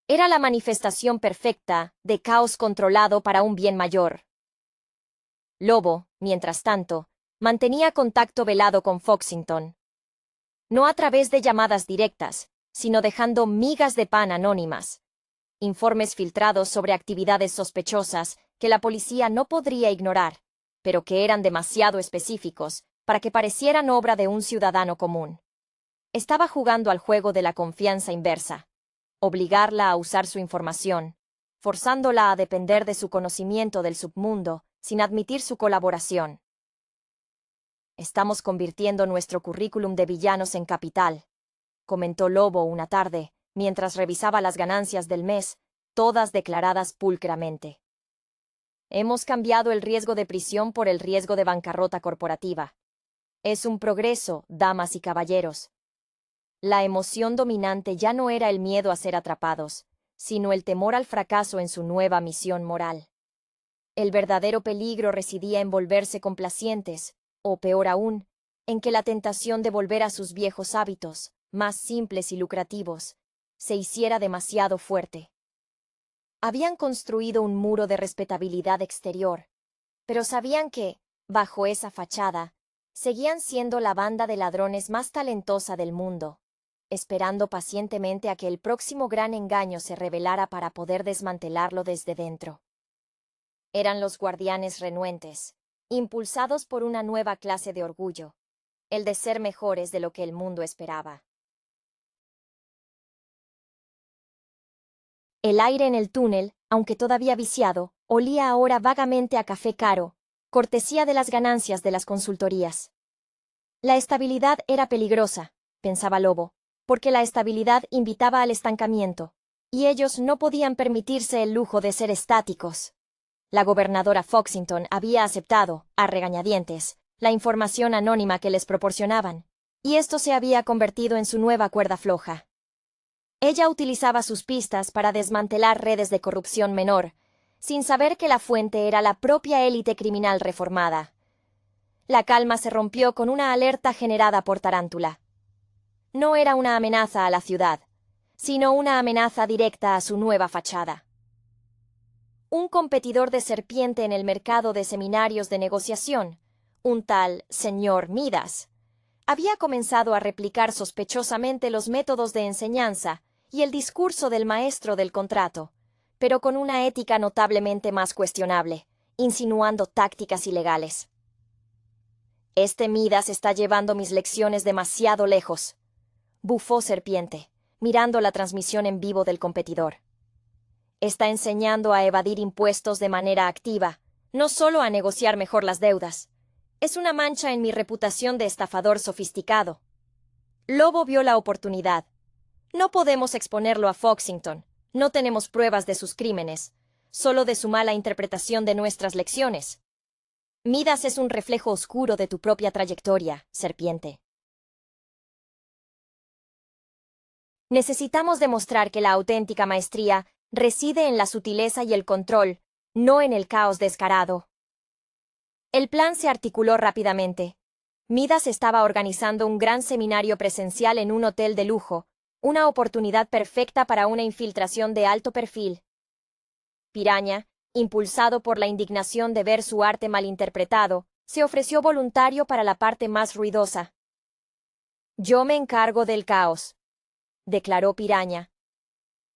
Era la manifestación perfecta de caos controlado para un bien mayor. Lobo, mientras tanto, mantenía contacto velado con Foxington. No a través de llamadas directas, sino dejando migas de pan anónimas. Informes filtrados sobre actividades sospechosas que la policía no podría ignorar, pero que eran demasiado específicos para que parecieran obra de un ciudadano común. Estaba jugando al juego de la confianza inversa, obligarla a usar su información, forzándola a depender de su conocimiento del submundo sin admitir su colaboración. Estamos convirtiendo nuestro currículum de villanos en capital, comentó Lobo una tarde, mientras revisaba las ganancias del mes, todas declaradas pulcramente. Hemos cambiado el riesgo de prisión por el riesgo de bancarrota corporativa. Es un progreso, damas y caballeros. La emoción dominante ya no era el miedo a ser atrapados, sino el temor al fracaso en su nueva misión moral. El verdadero peligro residía en volverse complacientes, o peor aún, en que la tentación de volver a sus viejos hábitos, más simples y lucrativos, se hiciera demasiado fuerte. Habían construido un muro de respetabilidad exterior, pero sabían que, bajo esa fachada, seguían siendo la banda de ladrones más talentosa del mundo, esperando pacientemente a que el próximo gran engaño se revelara para poder desmantelarlo desde dentro. Eran los guardianes renuentes, impulsados por una nueva clase de orgullo, el de ser mejores de lo que el mundo esperaba. El aire en el túnel, aunque todavía viciado, olía ahora vagamente a café caro, cortesía de las ganancias de las consultorías. La estabilidad era peligrosa, pensaba Lobo, porque la estabilidad invitaba al estancamiento, y ellos no podían permitirse el lujo de ser estáticos. La gobernadora Foxington había aceptado, a regañadientes, la información anónima que les proporcionaban, y esto se había convertido en su nueva cuerda floja. Ella utilizaba sus pistas para desmantelar redes de corrupción menor, sin saber que la fuente era la propia élite criminal reformada. La calma se rompió con una alerta generada por Tarántula. No era una amenaza a la ciudad, sino una amenaza directa a su nueva fachada. Un competidor de serpiente en el mercado de seminarios de negociación, un tal señor Midas, había comenzado a replicar sospechosamente los métodos de enseñanza y el discurso del maestro del contrato, pero con una ética notablemente más cuestionable, insinuando tácticas ilegales. Este Midas está llevando mis lecciones demasiado lejos, bufó Serpiente, mirando la transmisión en vivo del competidor. Está enseñando a evadir impuestos de manera activa, no solo a negociar mejor las deudas. Es una mancha en mi reputación de estafador sofisticado. Lobo vio la oportunidad. No podemos exponerlo a Foxington. No tenemos pruebas de sus crímenes, solo de su mala interpretación de nuestras lecciones. Midas es un reflejo oscuro de tu propia trayectoria, Serpiente. Necesitamos demostrar que la auténtica maestría reside en la sutileza y el control, no en el caos descarado. El plan se articuló rápidamente. Midas estaba organizando un gran seminario presencial en un hotel de lujo, una oportunidad perfecta para una infiltración de alto perfil. Piraña, impulsado por la indignación de ver su arte malinterpretado, se ofreció voluntario para la parte más ruidosa. «Yo me encargo del caos», declaró Piraña.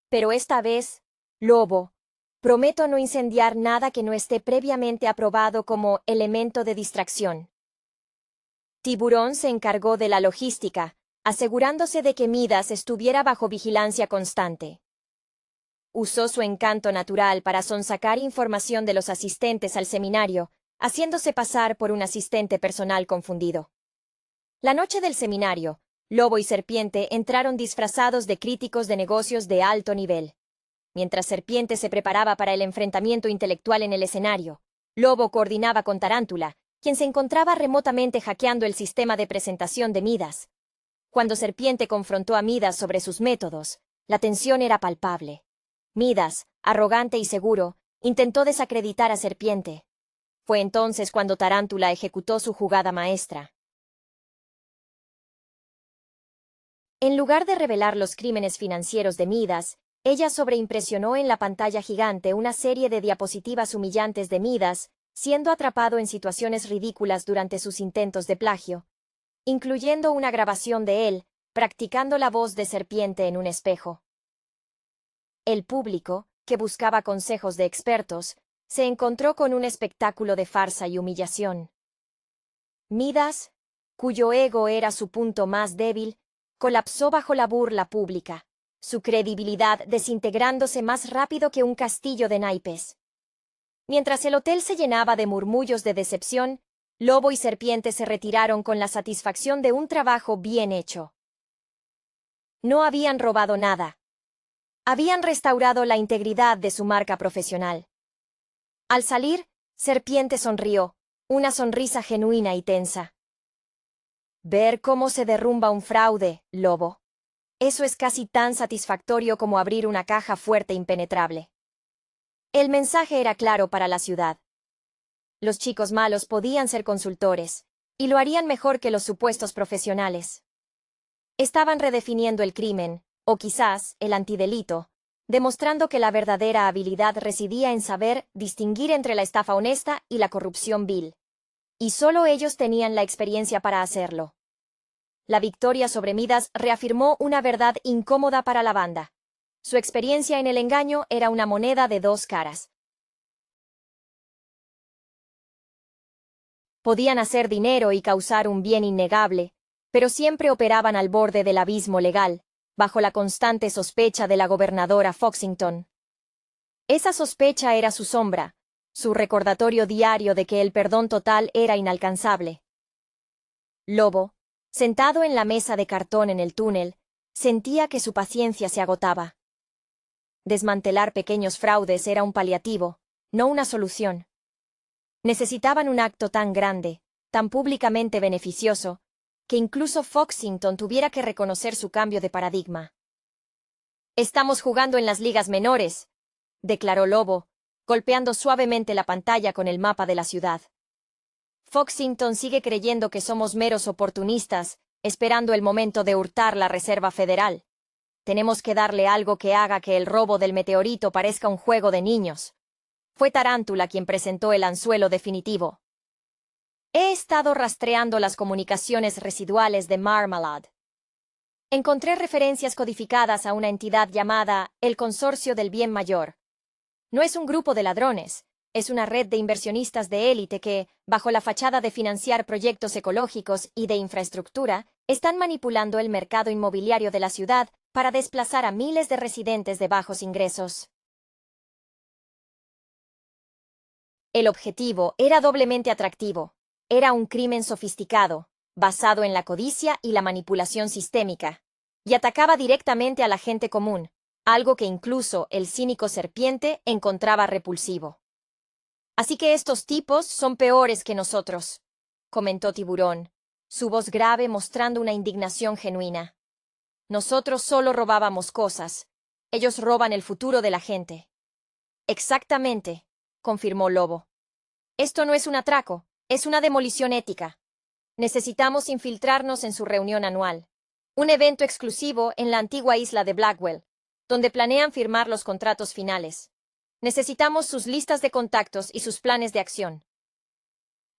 «Pero esta vez, Lobo, prometo no incendiar nada que no esté previamente aprobado como elemento de distracción». Tiburón se encargó de la logística, asegurándose de que Midas estuviera bajo vigilancia constante. Usó su encanto natural para sonsacar información de los asistentes al seminario, haciéndose pasar por un asistente personal confundido. La noche del seminario, Lobo y Serpiente entraron disfrazados de críticos de negocios de alto nivel. Mientras Serpiente se preparaba para el enfrentamiento intelectual en el escenario, Lobo coordinaba con Tarántula, quien se encontraba remotamente hackeando el sistema de presentación de Midas. Cuando Serpiente confrontó a Midas sobre sus métodos, la tensión era palpable. Midas, arrogante y seguro, intentó desacreditar a Serpiente. Fue entonces cuando Tarántula ejecutó su jugada maestra. En lugar de revelar los crímenes financieros de Midas, ella sobreimpresionó en la pantalla gigante una serie de diapositivas humillantes de Midas, siendo atrapado en situaciones ridículas durante sus intentos de plagio, incluyendo una grabación de él, practicando la voz de Serpiente en un espejo. El público, que buscaba consejos de expertos, se encontró con un espectáculo de farsa y humillación. Midas, cuyo ego era su punto más débil, colapsó bajo la burla pública, su credibilidad desintegrándose más rápido que un castillo de naipes. Mientras el hotel se llenaba de murmullos de decepción, Lobo y Serpiente se retiraron con la satisfacción de un trabajo bien hecho. No habían robado nada. Habían restaurado la integridad de su marca profesional. Al salir, Serpiente sonrió, una sonrisa genuina y tensa. Ver cómo se derrumba un fraude, Lobo. Eso es casi tan satisfactorio como abrir una caja fuerte e impenetrable. El mensaje era claro para la ciudad. Los chicos malos podían ser consultores, y lo harían mejor que los supuestos profesionales. Estaban redefiniendo el crimen, o quizás el antidelito, demostrando que la verdadera habilidad residía en saber distinguir entre la estafa honesta y la corrupción vil. Y solo ellos tenían la experiencia para hacerlo. La victoria sobre Midas reafirmó una verdad incómoda para la banda. Su experiencia en el engaño era una moneda de dos caras. Podían hacer dinero y causar un bien innegable, pero siempre operaban al borde del abismo legal, bajo la constante sospecha de la gobernadora Foxington. Esa sospecha era su sombra, su recordatorio diario de que el perdón total era inalcanzable. Lobo, sentado en la mesa de cartón en el túnel, sentía que su paciencia se agotaba. Desmantelar pequeños fraudes era un paliativo, no una solución. Necesitaban un acto tan grande, tan públicamente beneficioso, que incluso Foxington tuviera que reconocer su cambio de paradigma. «Estamos jugando en las ligas menores», declaró Lobo, golpeando suavemente la pantalla con el mapa de la ciudad. «Foxington sigue creyendo que somos meros oportunistas, esperando el momento de hurtar la Reserva Federal. Tenemos que darle algo que haga que el robo del meteorito parezca un juego de niños». Fue Tarántula quien presentó el anzuelo definitivo. He estado rastreando las comunicaciones residuales de Marmalade. Encontré referencias codificadas a una entidad llamada el Consorcio del Bien Mayor. No es un grupo de ladrones, es una red de inversionistas de élite que, bajo la fachada de financiar proyectos ecológicos y de infraestructura, están manipulando el mercado inmobiliario de la ciudad para desplazar a miles de residentes de bajos ingresos. El objetivo era doblemente atractivo. Era un crimen sofisticado, basado en la codicia y la manipulación sistémica, y atacaba directamente a la gente común, algo que incluso el cínico Serpiente encontraba repulsivo. «Así que estos tipos son peores que nosotros», comentó Tiburón, su voz grave mostrando una indignación genuina. «Nosotros solo robábamos cosas. Ellos roban el futuro de la gente». «Exactamente», confirmó Lobo. «Esto no es un atraco, es una demolición ética. Necesitamos infiltrarnos en su reunión anual, un evento exclusivo en la antigua isla de Blackwell, donde planean firmar los contratos finales. Necesitamos sus listas de contactos y sus planes de acción.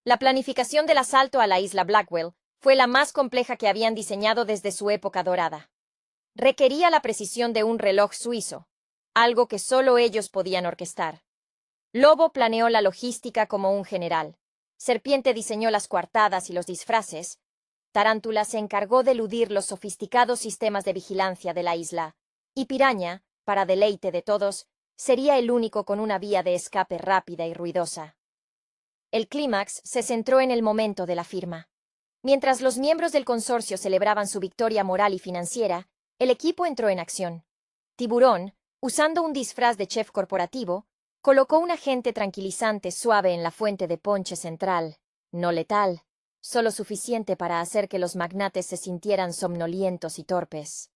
La planificación del asalto a la isla Blackwell fue la más compleja que habían diseñado desde su época dorada. Requería la precisión de un reloj suizo, algo que solo ellos podían orquestar. Lobo planeó la logística como un general. Serpiente diseñó las coartadas y los disfraces. Tarántula se encargó de eludir los sofisticados sistemas de vigilancia de la isla. Y Piraña, para deleite de todos, sería el único con una vía de escape rápida y ruidosa. El clímax se centró en el momento de la firma. Mientras los miembros del consorcio celebraban su victoria moral y financiera, el equipo entró en acción. Tiburón, usando un disfraz de chef corporativo, colocó un agente tranquilizante suave en la fuente de ponche central, no letal, solo suficiente para hacer que los magnates se sintieran somnolientos y torpes.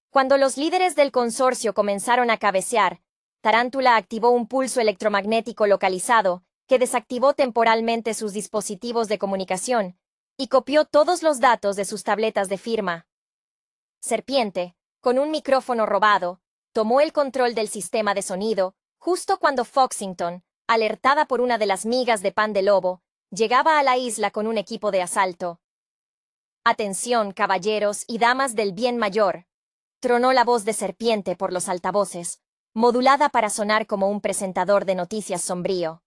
Cuando los líderes del consorcio comenzaron a cabecear, Tarántula activó un pulso electromagnético localizado que desactivó temporalmente sus dispositivos de comunicación y copió todos los datos de sus tabletas de firma. Serpiente, con un micrófono robado, tomó el control del sistema de sonido justo cuando Foxington, alertada por una de las migas de pan de lobo, llegaba a la isla con un equipo de asalto. «Atención, caballeros y damas del bien mayor», tronó la voz de Serpiente por los altavoces, modulada para sonar como un presentador de noticias sombrío.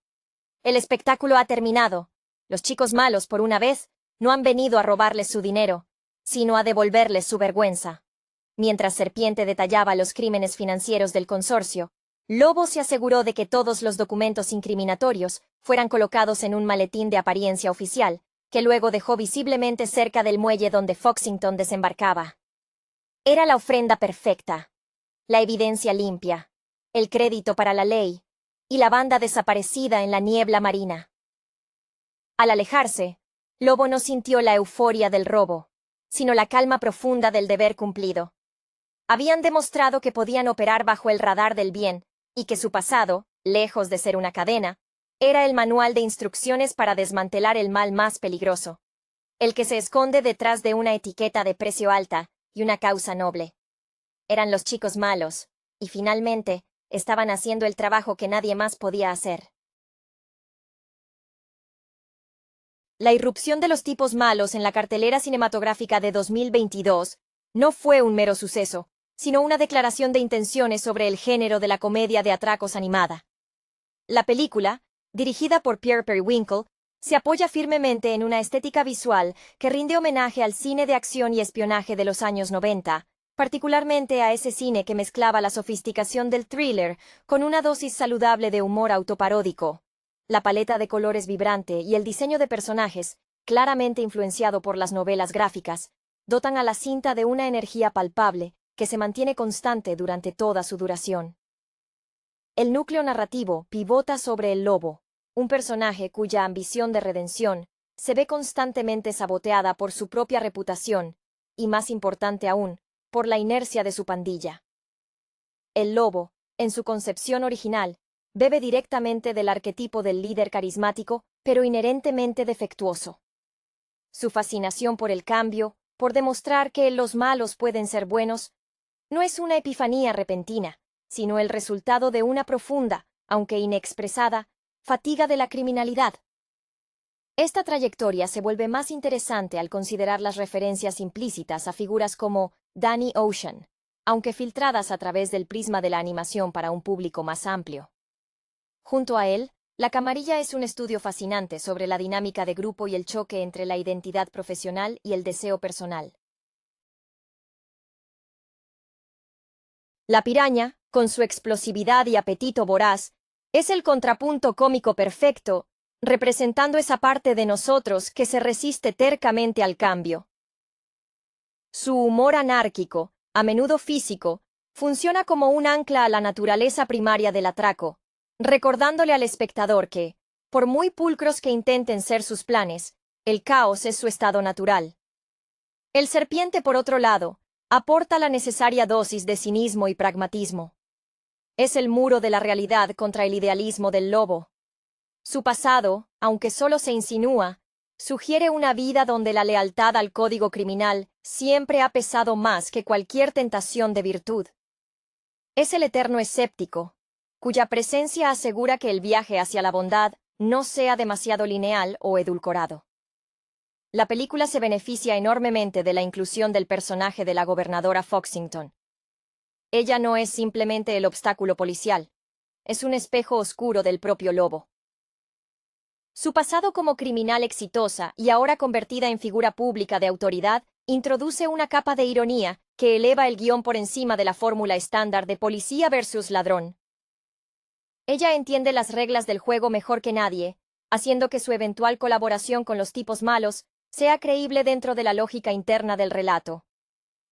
«El espectáculo ha terminado. Los chicos malos, por una vez, no han venido a robarles su dinero, sino a devolverles su vergüenza». Mientras Serpiente detallaba los crímenes financieros del consorcio, Lobo se aseguró de que todos los documentos incriminatorios fueran colocados en un maletín de apariencia oficial, que luego dejó visiblemente cerca del muelle donde Foxington desembarcaba. Era la ofrenda perfecta, la evidencia limpia, el crédito para la ley y la banda desaparecida en la niebla marina. Al alejarse, Lobo no sintió la euforia del robo, sino la calma profunda del deber cumplido. Habían demostrado que podían operar bajo el radar del bien y que su pasado, lejos de ser una cadena, era el manual de instrucciones para desmantelar el mal más peligroso, el que se esconde detrás de una etiqueta de precio alta y una causa noble. Eran los chicos malos, y finalmente estaban haciendo el trabajo que nadie más podía hacer. La irrupción de los tipos malos en la cartelera cinematográfica de 2022 no fue un mero suceso, sino una declaración de intenciones sobre el género de la comedia de atracos animada. La película, dirigida por Pierre Periwinkle, se apoya firmemente en una estética visual que rinde homenaje al cine de acción y espionaje de los años 90, particularmente a ese cine que mezclaba la sofisticación del thriller con una dosis saludable de humor autoparódico. La paleta de colores vibrante y el diseño de personajes, claramente influenciado por las novelas gráficas, dotan a la cinta de una energía palpable que se mantiene constante durante toda su duración. El núcleo narrativo pivota sobre el lobo, un personaje cuya ambición de redención se ve constantemente saboteada por su propia reputación y, más importante aún, por la inercia de su pandilla. El lobo, en su concepción original, bebe directamente del arquetipo del líder carismático, pero inherentemente defectuoso. Su fascinación por el cambio, por demostrar que los malos pueden ser buenos, no es una epifanía repentina, sino el resultado de una profunda, aunque inexpresada, fatiga de la criminalidad. Esta trayectoria se vuelve más interesante al considerar las referencias implícitas a figuras como Danny Ocean, aunque filtradas a través del prisma de la animación para un público más amplio. Junto a él, La Camarilla es un estudio fascinante sobre la dinámica de grupo y el choque entre la identidad profesional y el deseo personal. La Piraña, con su explosividad y apetito voraz, es el contrapunto cómico perfecto, representando esa parte de nosotros que se resiste tercamente al cambio. Su humor anárquico, a menudo físico, funciona como un ancla a la naturaleza primaria del atraco, recordándole al espectador que, por muy pulcros que intenten ser sus planes, el caos es su estado natural. El Serpiente, por otro lado, aporta la necesaria dosis de cinismo y pragmatismo. Es el muro de la realidad contra el idealismo del lobo. Su pasado, aunque solo se insinúa, sugiere una vida donde la lealtad al código criminal siempre ha pesado más que cualquier tentación de virtud. Es el eterno escéptico, cuya presencia asegura que el viaje hacia la bondad no sea demasiado lineal o edulcorado. La película se beneficia enormemente de la inclusión del personaje de la gobernadora Foxington. Ella no es simplemente el obstáculo policial, es un espejo oscuro del propio lobo. Su pasado como criminal exitosa y ahora convertida en figura pública de autoridad introduce una capa de ironía que eleva el guión por encima de la fórmula estándar de policía versus ladrón. Ella entiende las reglas del juego mejor que nadie, haciendo que su eventual colaboración con los tipos malos sea creíble dentro de la lógica interna del relato.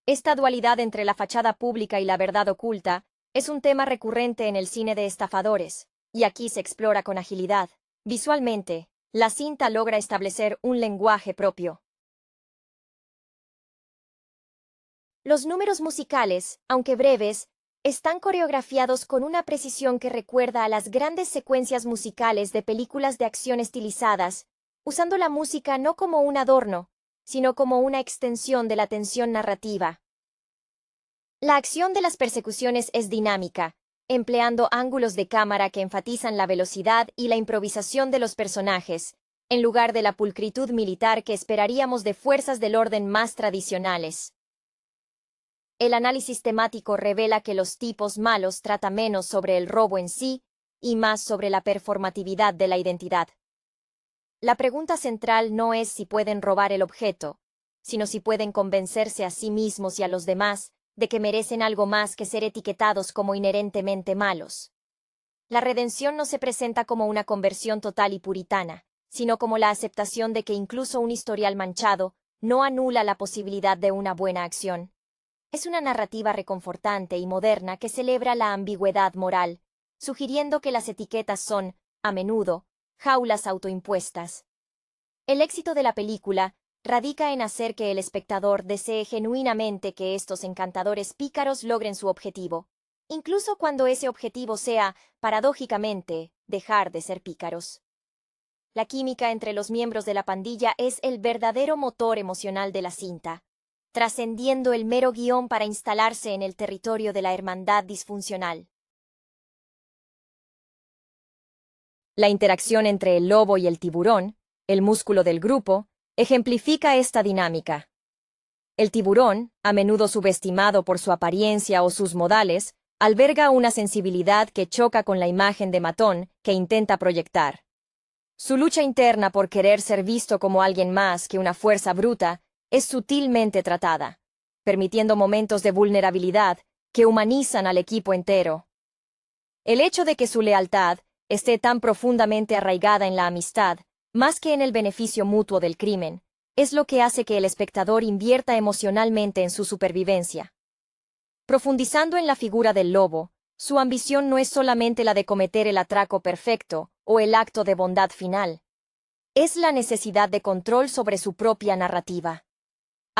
Esta dualidad entre la fachada pública y la verdad oculta es un tema recurrente en el cine de estafadores, y aquí se explora con agilidad. Visualmente, la cinta logra establecer un lenguaje propio. Los números musicales, aunque breves, están coreografiados con una precisión que recuerda a las grandes secuencias musicales de películas de acción estilizadas, usando la música no como un adorno, sino como una extensión de la tensión narrativa. La acción de las persecuciones es dinámica, empleando ángulos de cámara que enfatizan la velocidad y la improvisación de los personajes, en lugar de la pulcritud militar que esperaríamos de fuerzas del orden más tradicionales. El análisis temático revela que los tipos malos trata menos sobre el robo en sí y más sobre la performatividad de la identidad. La pregunta central no es si pueden robar el objeto, sino si pueden convencerse a sí mismos y a los demás de que merecen algo más que ser etiquetados como inherentemente malos. La redención no se presenta como una conversión total y puritana, sino como la aceptación de que incluso un historial manchado no anula la posibilidad de una buena acción. Es una narrativa reconfortante y moderna que celebra la ambigüedad moral, sugiriendo que las etiquetas son, a menudo, jaulas autoimpuestas. El éxito de la película radica en hacer que el espectador desee genuinamente que estos encantadores pícaros logren su objetivo, incluso cuando ese objetivo sea, paradójicamente, dejar de ser pícaros. La química entre los miembros de la pandilla es el verdadero motor emocional de la cinta, trascendiendo el mero guión para instalarse en el territorio de la hermandad disfuncional. La interacción entre el lobo y el tiburón, el músculo del grupo, ejemplifica esta dinámica. El tiburón, a menudo subestimado por su apariencia o sus modales, alberga una sensibilidad que choca con la imagen de matón que intenta proyectar. Su lucha interna por querer ser visto como alguien más que una fuerza bruta es sutilmente tratada, permitiendo momentos de vulnerabilidad que humanizan al equipo entero. El hecho de que su lealtad esté tan profundamente arraigada en la amistad, más que en el beneficio mutuo del crimen, es lo que hace que el espectador invierta emocionalmente en su supervivencia. Profundizando en la figura del lobo, su ambición no es solamente la de cometer el atraco perfecto o el acto de bondad final. Es la necesidad de control sobre su propia narrativa.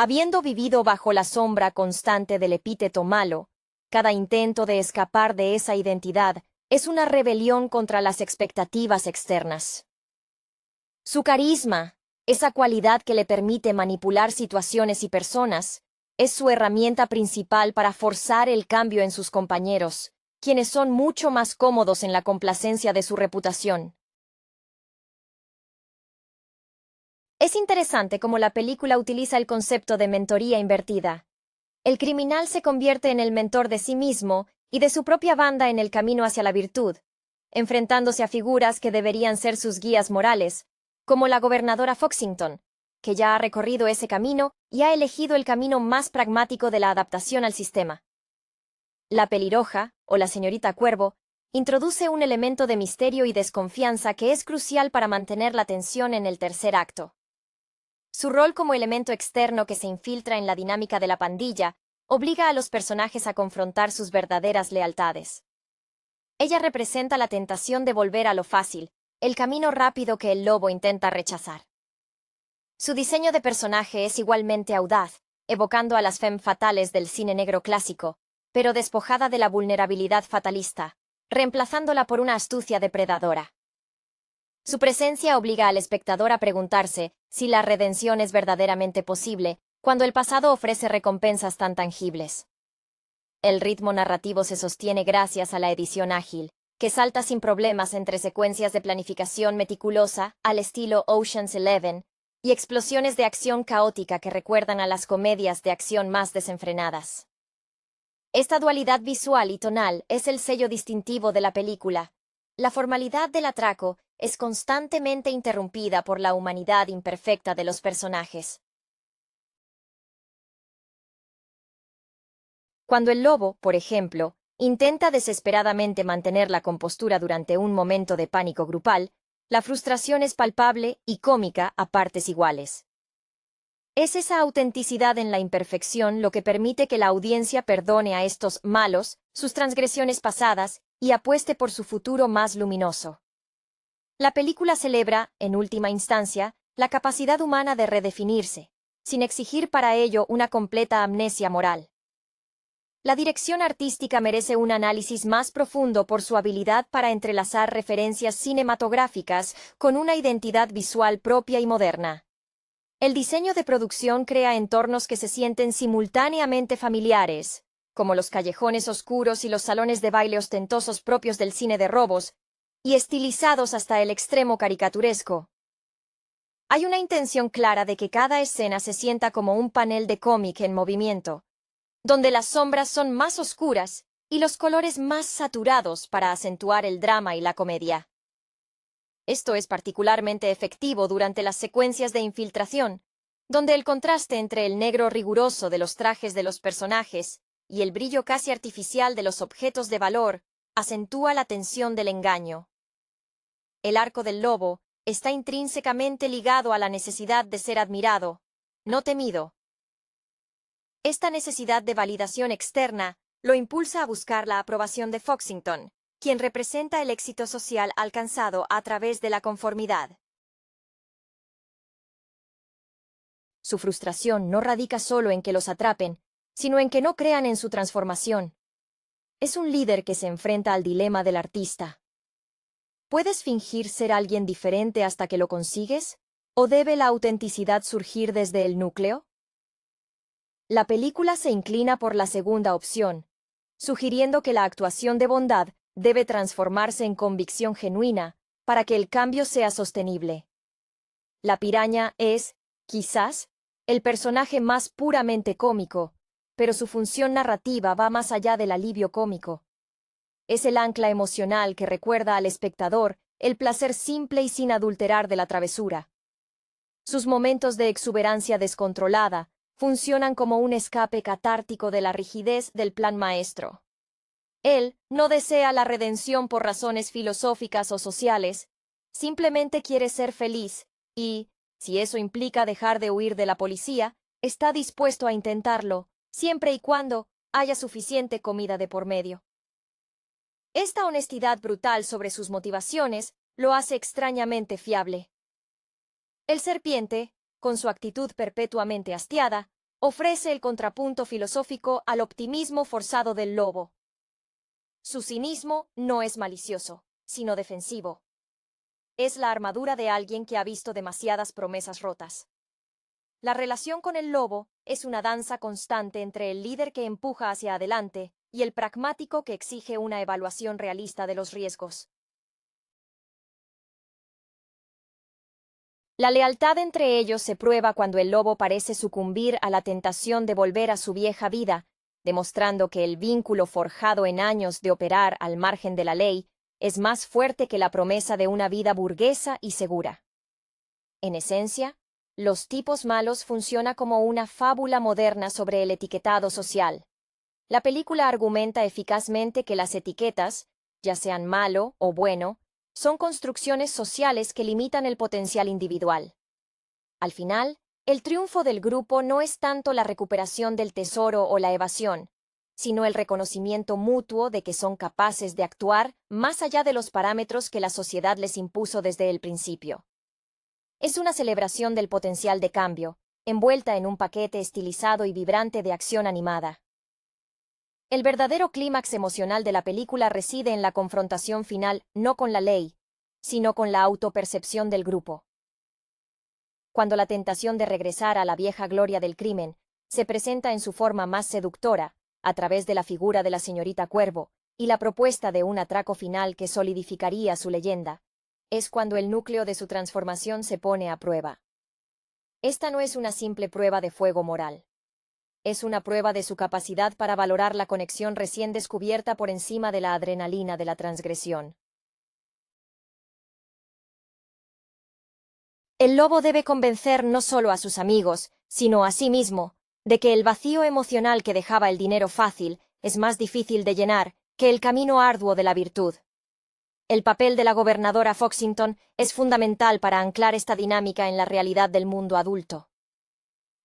Habiendo vivido bajo la sombra constante del epíteto malo, cada intento de escapar de esa identidad es una rebelión contra las expectativas externas. Su carisma, esa cualidad que le permite manipular situaciones y personas, es su herramienta principal para forzar el cambio en sus compañeros, quienes son mucho más cómodos en la complacencia de su reputación. Es interesante cómo la película utiliza el concepto de mentoría invertida. El criminal se convierte en el mentor de sí mismo y de su propia banda en el camino hacia la virtud, enfrentándose a figuras que deberían ser sus guías morales, como la gobernadora Foxington, que ya ha recorrido ese camino y ha elegido el camino más pragmático de la adaptación al sistema. La pelirroja, o la señorita Cuervo, introduce un elemento de misterio y desconfianza que es crucial para mantener la tensión en el tercer acto. Su rol como elemento externo que se infiltra en la dinámica de la pandilla obliga a los personajes a confrontar sus verdaderas lealtades. Ella representa la tentación de volver a lo fácil, el camino rápido que el lobo intenta rechazar. Su diseño de personaje es igualmente audaz, evocando a las femme fatales del cine negro clásico, pero despojada de la vulnerabilidad fatalista, reemplazándola por una astucia depredadora. Su presencia obliga al espectador a preguntarse si la redención es verdaderamente posible cuando el pasado ofrece recompensas tan tangibles. El ritmo narrativo se sostiene gracias a la edición ágil, que salta sin problemas entre secuencias de planificación meticulosa, al estilo Ocean's 11, y explosiones de acción caótica que recuerdan a las comedias de acción más desenfrenadas. Esta dualidad visual y tonal es el sello distintivo de la película. La formalidad del atraco es constantemente interrumpida por la humanidad imperfecta de los personajes. Cuando el lobo, por ejemplo, intenta desesperadamente mantener la compostura durante un momento de pánico grupal, la frustración es palpable y cómica a partes iguales. Es esa autenticidad en la imperfección lo que permite que la audiencia perdone a estos malos sus transgresiones pasadas y apueste por su futuro más luminoso. La película celebra, en última instancia, la capacidad humana de redefinirse, sin exigir para ello una completa amnesia moral. La dirección artística merece un análisis más profundo por su habilidad para entrelazar referencias cinematográficas con una identidad visual propia y moderna. El diseño de producción crea entornos que se sienten simultáneamente familiares, como los callejones oscuros y los salones de baile ostentosos propios del cine de robos, y estilizados hasta el extremo caricaturesco. Hay una intención clara de que cada escena se sienta como un panel de cómic en movimiento, donde las sombras son más oscuras y los colores más saturados para acentuar el drama y la comedia. Esto es particularmente efectivo durante las secuencias de infiltración, donde el contraste entre el negro riguroso de los trajes de los personajes y el brillo casi artificial de los objetos de valor acentúa la tensión del engaño. El arco del lobo está intrínsecamente ligado a la necesidad de ser admirado, no temido. Esta necesidad de validación externa lo impulsa a buscar la aprobación de Foxington, quien representa el éxito social alcanzado a través de la conformidad. Su frustración no radica solo en que los atrapen, sino en que no crean en su transformación. Es un líder que se enfrenta al dilema del artista. ¿Puedes fingir ser alguien diferente hasta que lo consigues? ¿O debe la autenticidad surgir desde el núcleo? La película se inclina por la segunda opción, sugiriendo que la actuación de bondad debe transformarse en convicción genuina para que el cambio sea sostenible. La piraña es, quizás, el personaje más puramente cómico, pero su función narrativa va más allá del alivio cómico. Es el ancla emocional que recuerda al espectador el placer simple y sin adulterar de la travesura. Sus momentos de exuberancia descontrolada funcionan como un escape catártico de la rigidez del plan maestro. Él no desea la redención por razones filosóficas o sociales, simplemente quiere ser feliz y, si eso implica dejar de huir de la policía, está dispuesto a intentarlo, siempre y cuando haya suficiente comida de por medio. Esta honestidad brutal sobre sus motivaciones lo hace extrañamente fiable. El serpiente, con su actitud perpetuamente hastiada, ofrece el contrapunto filosófico al optimismo forzado del lobo. Su cinismo no es malicioso, sino defensivo. Es la armadura de alguien que ha visto demasiadas promesas rotas. La relación con el lobo es una danza constante entre el líder que empuja hacia adelante y el pragmático que exige una evaluación realista de los riesgos. La lealtad entre ellos se prueba cuando el lobo parece sucumbir a la tentación de volver a su vieja vida, demostrando que el vínculo forjado en años de operar al margen de la ley es más fuerte que la promesa de una vida burguesa y segura. En esencia, Los tipos malos funciona como una fábula moderna sobre el etiquetado social. La película argumenta eficazmente que las etiquetas, ya sean malo o bueno, son construcciones sociales que limitan el potencial individual. Al final, el triunfo del grupo no es tanto la recuperación del tesoro o la evasión, sino el reconocimiento mutuo de que son capaces de actuar más allá de los parámetros que la sociedad les impuso desde el principio. Es una celebración del potencial de cambio, envuelta en un paquete estilizado y vibrante de acción animada. El verdadero clímax emocional de la película reside en la confrontación final no con la ley, sino con la autopercepción del grupo. Cuando la tentación de regresar a la vieja gloria del crimen se presenta en su forma más seductora, a través de la figura de la señorita Cuervo y la propuesta de un atraco final que solidificaría su leyenda, es cuando el núcleo de su transformación se pone a prueba. Esta no es una simple prueba de fuego moral. Es una prueba de su capacidad para valorar la conexión recién descubierta por encima de la adrenalina de la transgresión. El lobo debe convencer no solo a sus amigos, sino a sí mismo, de que el vacío emocional que dejaba el dinero fácil es más difícil de llenar que el camino arduo de la virtud. El papel de la gobernadora Foxington es fundamental para anclar esta dinámica en la realidad del mundo adulto.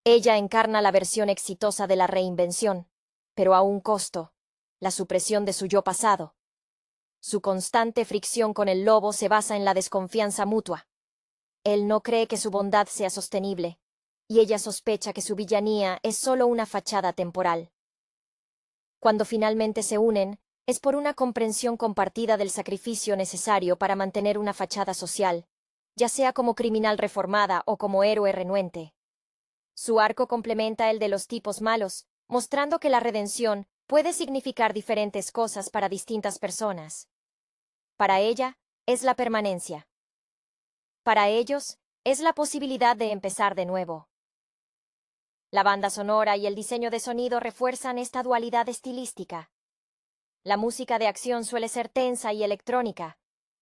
Ella encarna la versión exitosa de la reinvención, pero a un costo: la supresión de su yo pasado. Su constante fricción con el lobo se basa en la desconfianza mutua. Él no cree que su bondad sea sostenible, y ella sospecha que su villanía es solo una fachada temporal. Cuando finalmente se unen, es por una comprensión compartida del sacrificio necesario para mantener una fachada social, ya sea como criminal reformada o como héroe renuente. Su arco complementa el de los tipos malos, mostrando que la redención puede significar diferentes cosas para distintas personas. Para ella, es la permanencia. Para ellos, es la posibilidad de empezar de nuevo. La banda sonora y el diseño de sonido refuerzan esta dualidad estilística. La música de acción suele ser tensa y electrónica,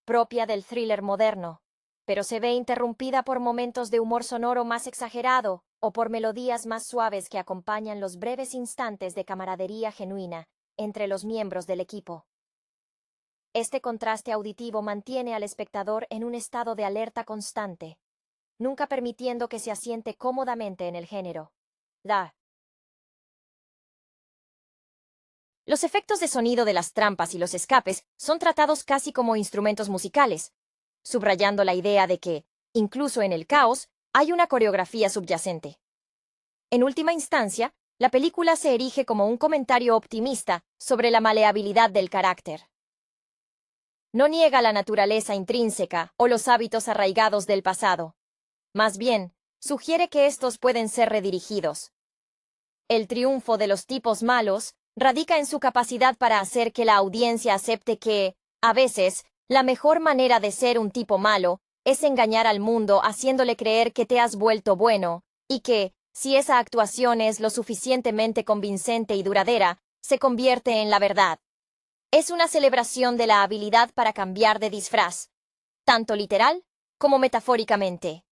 propia del thriller moderno, pero se ve interrumpida por momentos de humor sonoro más exagerado o por melodías más suaves que acompañan los breves instantes de camaradería genuina entre los miembros del equipo. Este contraste auditivo mantiene al espectador en un estado de alerta constante, nunca permitiendo que se asiente cómodamente en el género. Los efectos de sonido de las trampas y los escapes son tratados casi como instrumentos musicales, subrayando la idea de que, incluso en el caos, hay una coreografía subyacente. En última instancia, la película se erige como un comentario optimista sobre la maleabilidad del carácter. No niega la naturaleza intrínseca o los hábitos arraigados del pasado. Más bien, sugiere que estos pueden ser redirigidos. El triunfo de los tipos malos radica en su capacidad para hacer que la audiencia acepte que, a veces, la mejor manera de ser un tipo malo es engañar al mundo haciéndole creer que te has vuelto bueno, y que, si esa actuación es lo suficientemente convincente y duradera, se convierte en la verdad. Es una celebración de la habilidad para cambiar de disfraz, tanto literal como metafóricamente.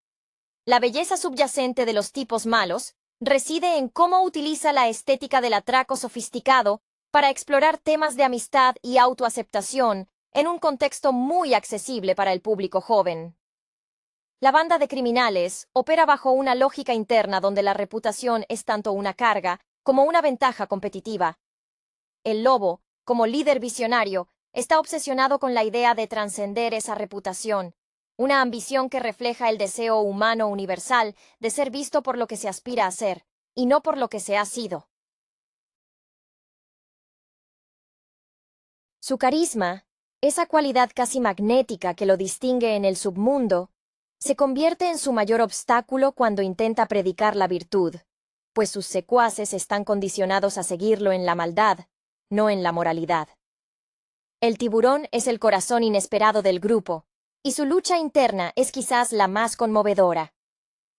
La belleza subyacente de los tipos malos reside en cómo utiliza la estética del atraco sofisticado para explorar temas de amistad y autoaceptación en un contexto muy accesible para el público joven. La banda de criminales opera bajo una lógica interna donde la reputación es tanto una carga como una ventaja competitiva. El lobo, como líder visionario, está obsesionado con la idea de trascender esa reputación, una ambición que refleja el deseo humano universal de ser visto por lo que se aspira a ser, y no por lo que se ha sido. Su carisma, esa cualidad casi magnética que lo distingue en el submundo, se convierte en su mayor obstáculo cuando intenta predicar la virtud, pues sus secuaces están condicionados a seguirlo en la maldad, no en la moralidad. El tiburón es el corazón inesperado del grupo, y su lucha interna es quizás la más conmovedora.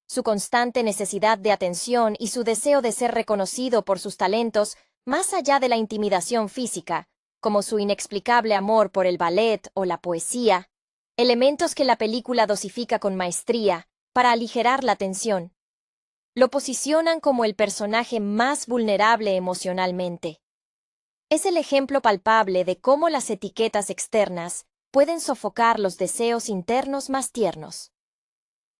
Su constante necesidad de atención y su deseo de ser reconocido por sus talentos, más allá de la intimidación física, como su inexplicable amor por el ballet o la poesía, elementos que la película dosifica con maestría para aligerar la tensión. Lo posicionan como el personaje más vulnerable emocionalmente. Es el ejemplo palpable de cómo las etiquetas externas pueden sofocar los deseos internos más tiernos.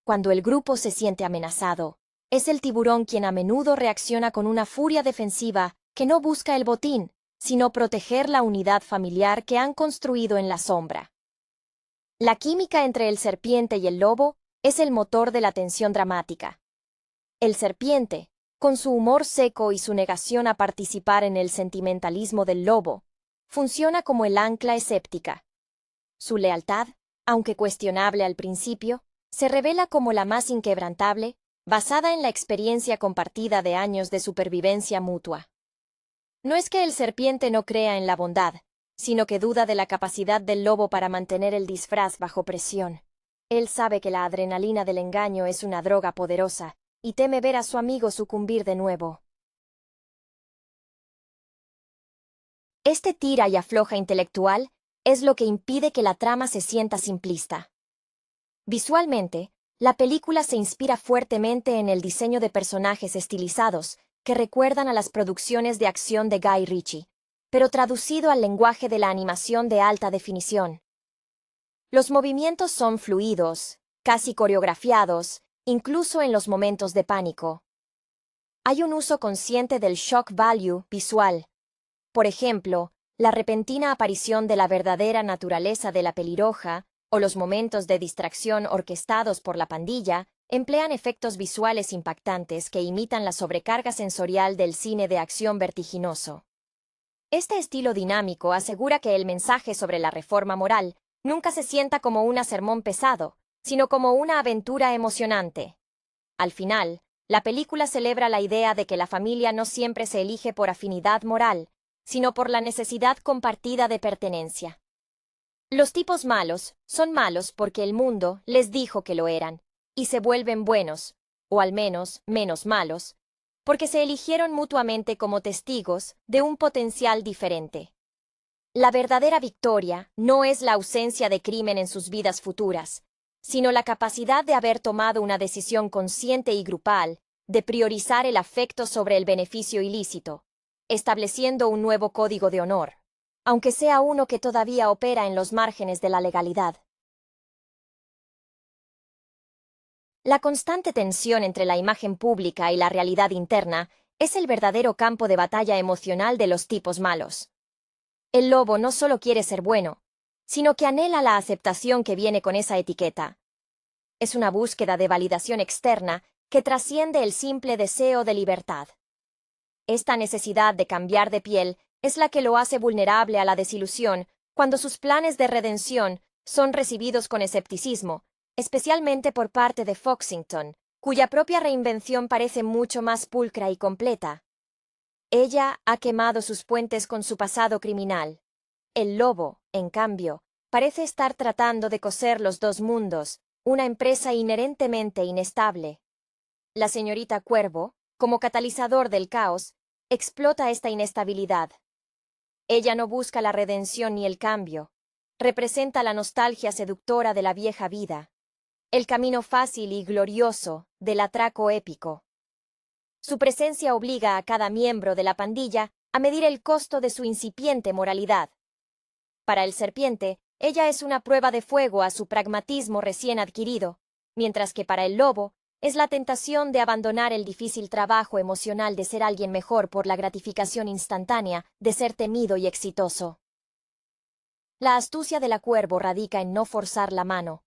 Cuando el grupo se siente amenazado, es el tiburón quien a menudo reacciona con una furia defensiva que no busca el botín, sino proteger la unidad familiar que han construido en la sombra. La química entre el serpiente y el lobo es el motor de la tensión dramática. El serpiente, con su humor seco y su negación a participar en el sentimentalismo del lobo, funciona como el ancla escéptica. Su lealtad, aunque cuestionable al principio, se revela como la más inquebrantable, basada en la experiencia compartida de años de supervivencia mutua. No es que el serpiente no crea en la bondad, sino que duda de la capacidad del lobo para mantener el disfraz bajo presión. Él sabe que la adrenalina del engaño es una droga poderosa, y teme ver a su amigo sucumbir de nuevo. Este tira y afloja intelectual es lo que impide que la trama se sienta simplista. Visualmente, la película se inspira fuertemente en el diseño de personajes estilizados que recuerdan a las producciones de acción de Guy Ritchie, pero traducido al lenguaje de la animación de alta definición. Los movimientos son fluidos, casi coreografiados, incluso en los momentos de pánico. Hay un uso consciente del shock value visual. Por ejemplo, la repentina aparición de la verdadera naturaleza de la pelirroja o los momentos de distracción orquestados por la pandilla emplean efectos visuales impactantes que imitan la sobrecarga sensorial del cine de acción vertiginoso. Este estilo dinámico asegura que el mensaje sobre la reforma moral nunca se sienta como un sermón pesado, sino como una aventura emocionante. Al final, la película celebra la idea de que la familia no siempre se elige por afinidad moral, sino por la necesidad compartida de pertenencia. Los tipos malos son malos porque el mundo les dijo que lo eran, y se vuelven buenos, o al menos menos malos, porque se eligieron mutuamente como testigos de un potencial diferente. La verdadera victoria no es la ausencia de crimen en sus vidas futuras, sino la capacidad de haber tomado una decisión consciente y grupal de priorizar el afecto sobre el beneficio ilícito, estableciendo un nuevo código de honor, aunque sea uno que todavía opera en los márgenes de la legalidad. La constante tensión entre la imagen pública y la realidad interna es el verdadero campo de batalla emocional de los tipos malos. El lobo no solo quiere ser bueno, sino que anhela la aceptación que viene con esa etiqueta. Es una búsqueda de validación externa que trasciende el simple deseo de libertad. Esta necesidad de cambiar de piel es la que lo hace vulnerable a la desilusión cuando sus planes de redención son recibidos con escepticismo, especialmente por parte de Foxington, cuya propia reinvención parece mucho más pulcra y completa. Ella ha quemado sus puentes con su pasado criminal. El lobo, en cambio, parece estar tratando de coser los dos mundos, una empresa inherentemente inestable. La señorita Cuervo, como catalizador del caos, explota esta inestabilidad. Ella no busca la redención ni el cambio. Representa la nostalgia seductora de la vieja vida, el camino fácil y glorioso del atraco épico. Su presencia obliga a cada miembro de la pandilla a medir el costo de su incipiente moralidad. Para el serpiente, ella es una prueba de fuego a su pragmatismo recién adquirido, mientras que para el lobo es la tentación de abandonar el difícil trabajo emocional de ser alguien mejor por la gratificación instantánea de ser temido y exitoso. La astucia de la Cuervo radica en no forzar la mano,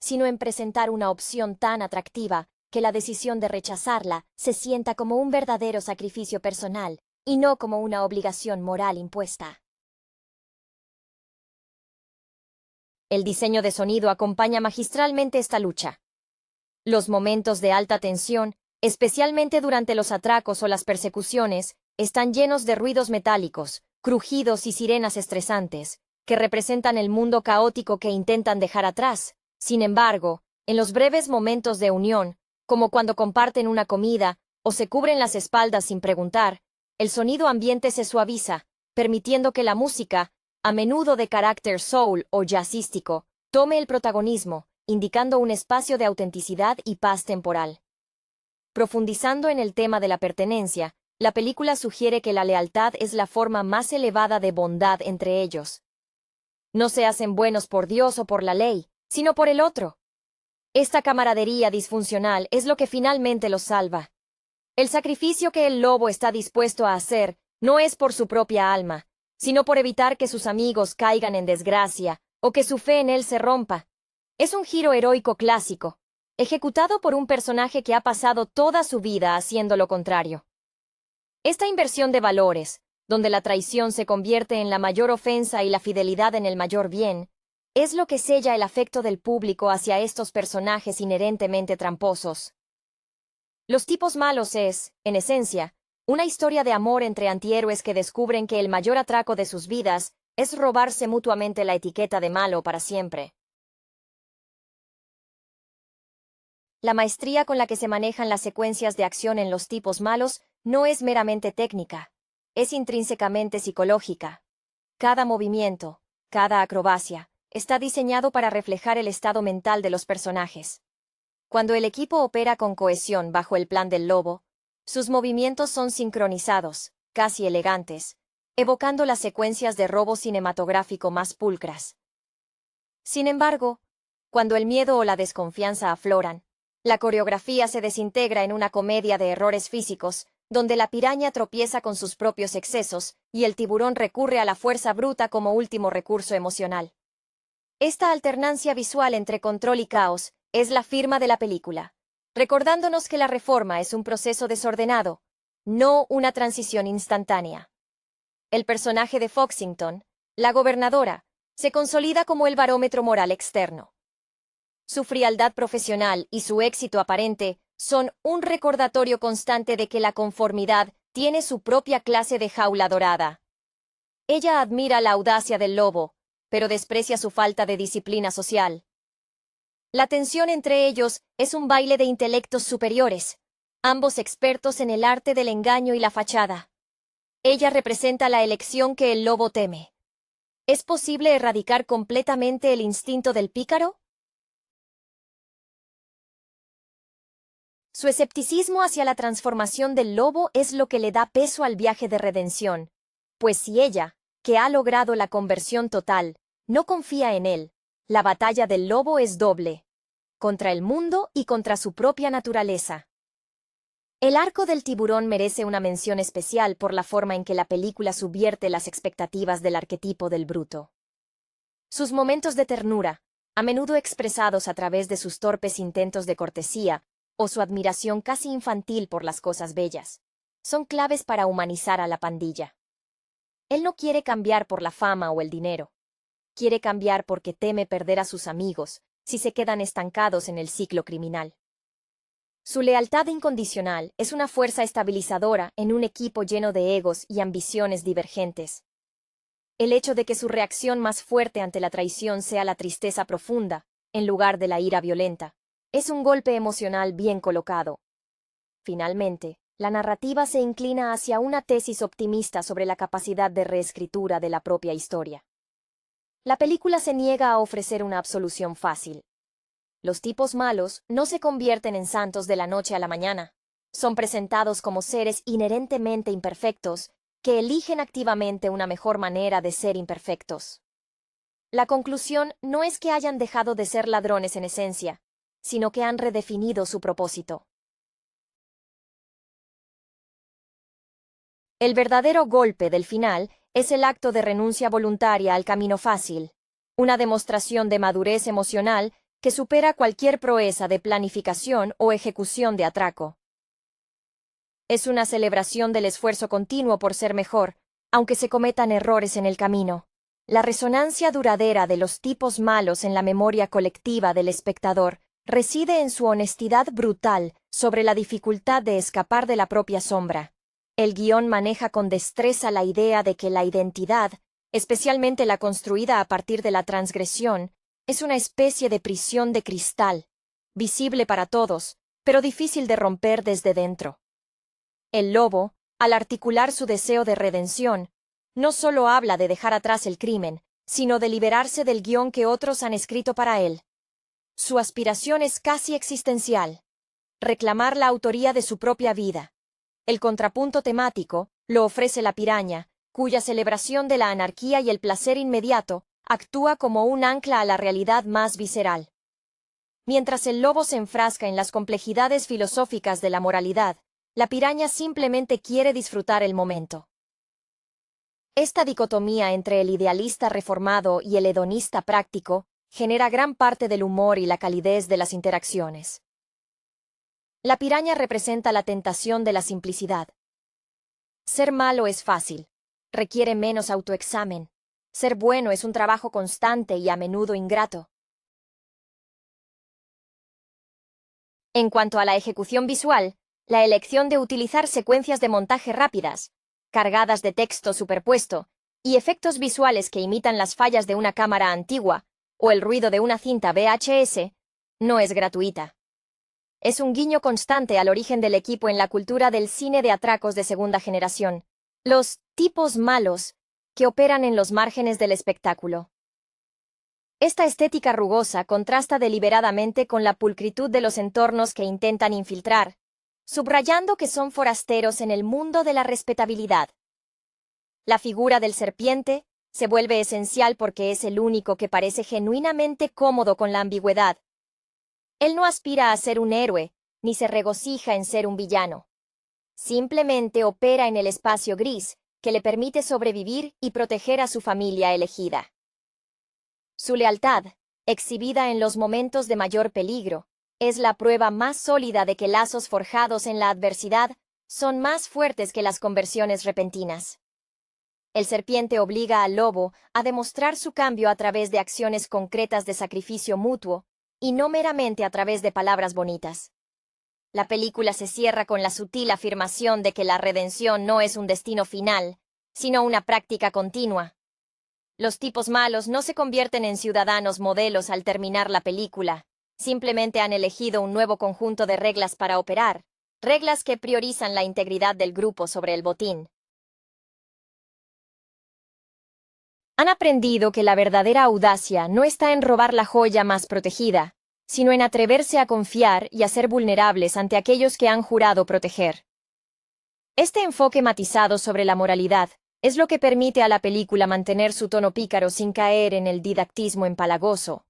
sino en presentar una opción tan atractiva que la decisión de rechazarla se sienta como un verdadero sacrificio personal y no como una obligación moral impuesta. El diseño de sonido acompaña magistralmente esta lucha. Los momentos de alta tensión, especialmente durante los atracos o las persecuciones, están llenos de ruidos metálicos, crujidos y sirenas estresantes, que representan el mundo caótico que intentan dejar atrás. Sin embargo, en los breves momentos de unión, como cuando comparten una comida o se cubren las espaldas sin preguntar, el sonido ambiente se suaviza, permitiendo que la música, a menudo de carácter soul o jazzístico, tome el protagonismo, indicando un espacio de autenticidad y paz temporal. Profundizando en el tema de la pertenencia, la película sugiere que la lealtad es la forma más elevada de bondad entre ellos. No se hacen buenos por Dios o por la ley, sino por el otro. Esta camaradería disfuncional es lo que finalmente los salva. El sacrificio que el lobo está dispuesto a hacer no es por su propia alma, sino por evitar que sus amigos caigan en desgracia o que su fe en él se rompa. Es un giro heroico clásico, ejecutado por un personaje que ha pasado toda su vida haciendo lo contrario. Esta inversión de valores, donde la traición se convierte en la mayor ofensa y la fidelidad en el mayor bien, es lo que sella el afecto del público hacia estos personajes inherentemente tramposos. Los tipos malos es, en esencia, Una historia de amor entre antihéroes que descubren que el mayor atraco de sus vidas es robarse mutuamente la etiqueta de malo para siempre. La maestría con la que se manejan las secuencias de acción en los tipos malos no es meramente técnica, es intrínsecamente psicológica. Cada movimiento, cada acrobacia, está diseñado para reflejar el estado mental de los personajes. Cuando el equipo opera con cohesión bajo el plan del lobo, sus movimientos son sincronizados, casi elegantes, evocando las secuencias de robo cinematográfico más pulcras. Sin embargo, cuando el miedo o la desconfianza afloran, la coreografía se desintegra en una comedia de errores físicos, donde la piraña tropieza con sus propios excesos y el tiburón recurre a la fuerza bruta como último recurso emocional. Esta alternancia visual entre control y caos es la firma de la película, recordándonos que la reforma es un proceso desordenado, no una transición instantánea. El personaje de Foxington, la gobernadora, se consolida como el barómetro moral externo. Su frialdad profesional y su éxito aparente son un recordatorio constante de que la conformidad tiene su propia clase de jaula dorada. Ella admira la audacia del lobo, pero desprecia su falta de disciplina social. La tensión entre ellos es un baile de intelectos superiores, ambos expertos en el arte del engaño y la fachada. Ella representa la elección que el lobo teme. ¿Es posible erradicar completamente el instinto del pícaro? Su escepticismo hacia la transformación del lobo es lo que le da peso al viaje de redención, pues si ella, que ha logrado la conversión total, no confía en él, la batalla del lobo es doble, contra el mundo y contra su propia naturaleza. El arco del tiburón merece una mención especial por la forma en que la película subvierte las expectativas del arquetipo del bruto. Sus momentos de ternura, a menudo expresados a través de sus torpes intentos de cortesía, o su admiración casi infantil por las cosas bellas, son claves para humanizar a la pandilla. Él no quiere cambiar por la fama o el dinero. Quiere cambiar porque teme perder a sus amigos si se quedan estancados en el ciclo criminal. Su lealtad incondicional es una fuerza estabilizadora en un equipo lleno de egos y ambiciones divergentes. El hecho de que su reacción más fuerte ante la traición sea la tristeza profunda, en lugar de la ira violenta, es un golpe emocional bien colocado. Finalmente, la narrativa se inclina hacia una tesis optimista sobre la capacidad de reescritura de la propia historia. La película se niega a ofrecer una absolución fácil. Los tipos malos no se convierten en santos de la noche a la mañana. Son presentados como seres inherentemente imperfectos que eligen activamente una mejor manera de ser imperfectos. La conclusión no es que hayan dejado de ser ladrones en esencia, sino que han redefinido su propósito. El verdadero golpe del final es el acto de renuncia voluntaria al camino fácil, una demostración de madurez emocional que supera cualquier proeza de planificación o ejecución de atraco. Es una celebración del esfuerzo continuo por ser mejor, aunque se cometan errores en el camino. La resonancia duradera de los tipos malos en la memoria colectiva del espectador reside en su honestidad brutal sobre la dificultad de escapar de la propia sombra. El guión maneja con destreza la idea de que la identidad, especialmente la construida a partir de la transgresión, es una especie de prisión de cristal, visible para todos, pero difícil de romper desde dentro. El lobo, al articular su deseo de redención, no solo habla de dejar atrás el crimen, sino de liberarse del guión que otros han escrito para él. Su aspiración es casi existencial: reclamar la autoría de su propia vida. El contrapunto temático lo ofrece la piraña, cuya celebración de la anarquía y el placer inmediato actúa como un ancla a la realidad más visceral. Mientras el lobo se enfrasca en las complejidades filosóficas de la moralidad, la piraña simplemente quiere disfrutar el momento. Esta dicotomía entre el idealista reformado y el hedonista práctico genera gran parte del humor y la calidez de las interacciones. La piraña representa la tentación de la simplicidad. Ser malo es fácil, requiere menos autoexamen. Ser bueno es un trabajo constante y a menudo ingrato. En cuanto a la ejecución visual, La elección de utilizar secuencias de montaje rápidas, cargadas de texto superpuesto, y efectos visuales que imitan las fallas de una cámara antigua o el ruido de una cinta VHS, no es gratuita. Es un guiño constante al origen del equipo en la cultura del cine de atracos de segunda generación, los tipos malos que operan en los márgenes del espectáculo. Esta estética rugosa contrasta deliberadamente con la pulcritud de los entornos que intentan infiltrar, subrayando que son forasteros en el mundo de la respetabilidad. La figura del serpiente se vuelve esencial porque es el único que parece genuinamente cómodo con la ambigüedad. Él no aspira a ser un héroe, ni se regocija en ser un villano. Simplemente opera en el espacio gris, que le permite sobrevivir y proteger a su familia elegida. Su lealtad, exhibida en los momentos de mayor peligro, es la prueba más sólida de que lazos forjados en la adversidad son más fuertes que las conversiones repentinas. El serpiente obliga al lobo a demostrar su cambio a través de acciones concretas de sacrificio mutuo, y no meramente a través de palabras bonitas. La película se cierra con la sutil afirmación de que la redención no es un destino final, sino una práctica continua. Los tipos malos no se convierten en ciudadanos modelos al terminar la película, simplemente han elegido un nuevo conjunto de reglas para operar, reglas que priorizan la integridad del grupo sobre el botín. Han aprendido que la verdadera audacia no está en robar la joya más protegida, sino en atreverse a confiar y a ser vulnerables ante aquellos que han jurado proteger. Este enfoque matizado sobre la moralidad es lo que permite a la película mantener su tono pícaro sin caer en el didactismo empalagoso.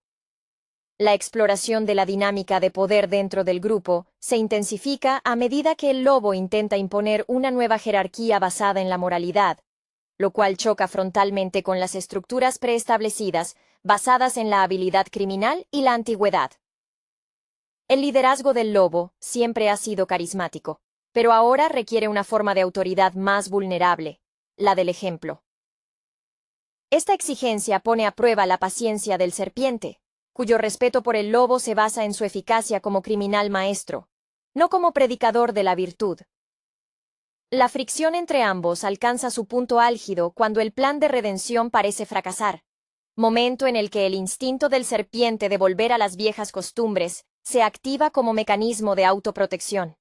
La exploración de la dinámica de poder dentro del grupo se intensifica a medida que el lobo intenta imponer una nueva jerarquía basada en la moralidad, lo cual choca frontalmente con las estructuras preestablecidas basadas en la habilidad criminal y la antigüedad. El liderazgo del lobo siempre ha sido carismático, pero ahora requiere una forma de autoridad más vulnerable, la del ejemplo. Esta exigencia pone a prueba la paciencia del serpiente, cuyo respeto por el lobo se basa en su eficacia como criminal maestro, no como predicador de la virtud. La fricción entre ambos alcanza su punto álgido cuando el plan de redención parece fracasar, momento en el que el instinto del serpiente de volver a las viejas costumbres se activa como mecanismo de autoprotección.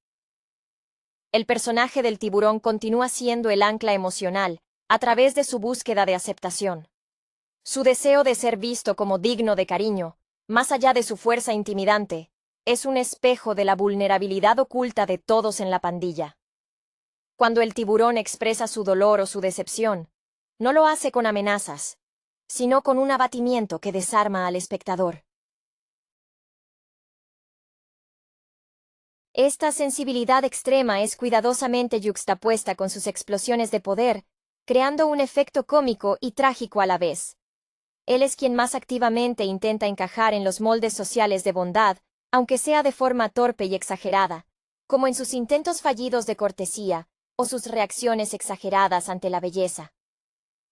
El personaje del tiburón continúa siendo el ancla emocional a través de su búsqueda de aceptación. Su deseo de ser visto como digno de cariño, más allá de su fuerza intimidante, es un espejo de la vulnerabilidad oculta de todos en la pandilla. Cuando el tiburón expresa su dolor o su decepción, no lo hace con amenazas, sino con un abatimiento que desarma al espectador. Esta sensibilidad extrema es cuidadosamente yuxtapuesta con sus explosiones de poder, creando un efecto cómico y trágico a la vez. Él es quien más activamente intenta encajar en los moldes sociales de bondad, aunque sea de forma torpe y exagerada, como en sus intentos fallidos de cortesía o sus reacciones exageradas ante la belleza.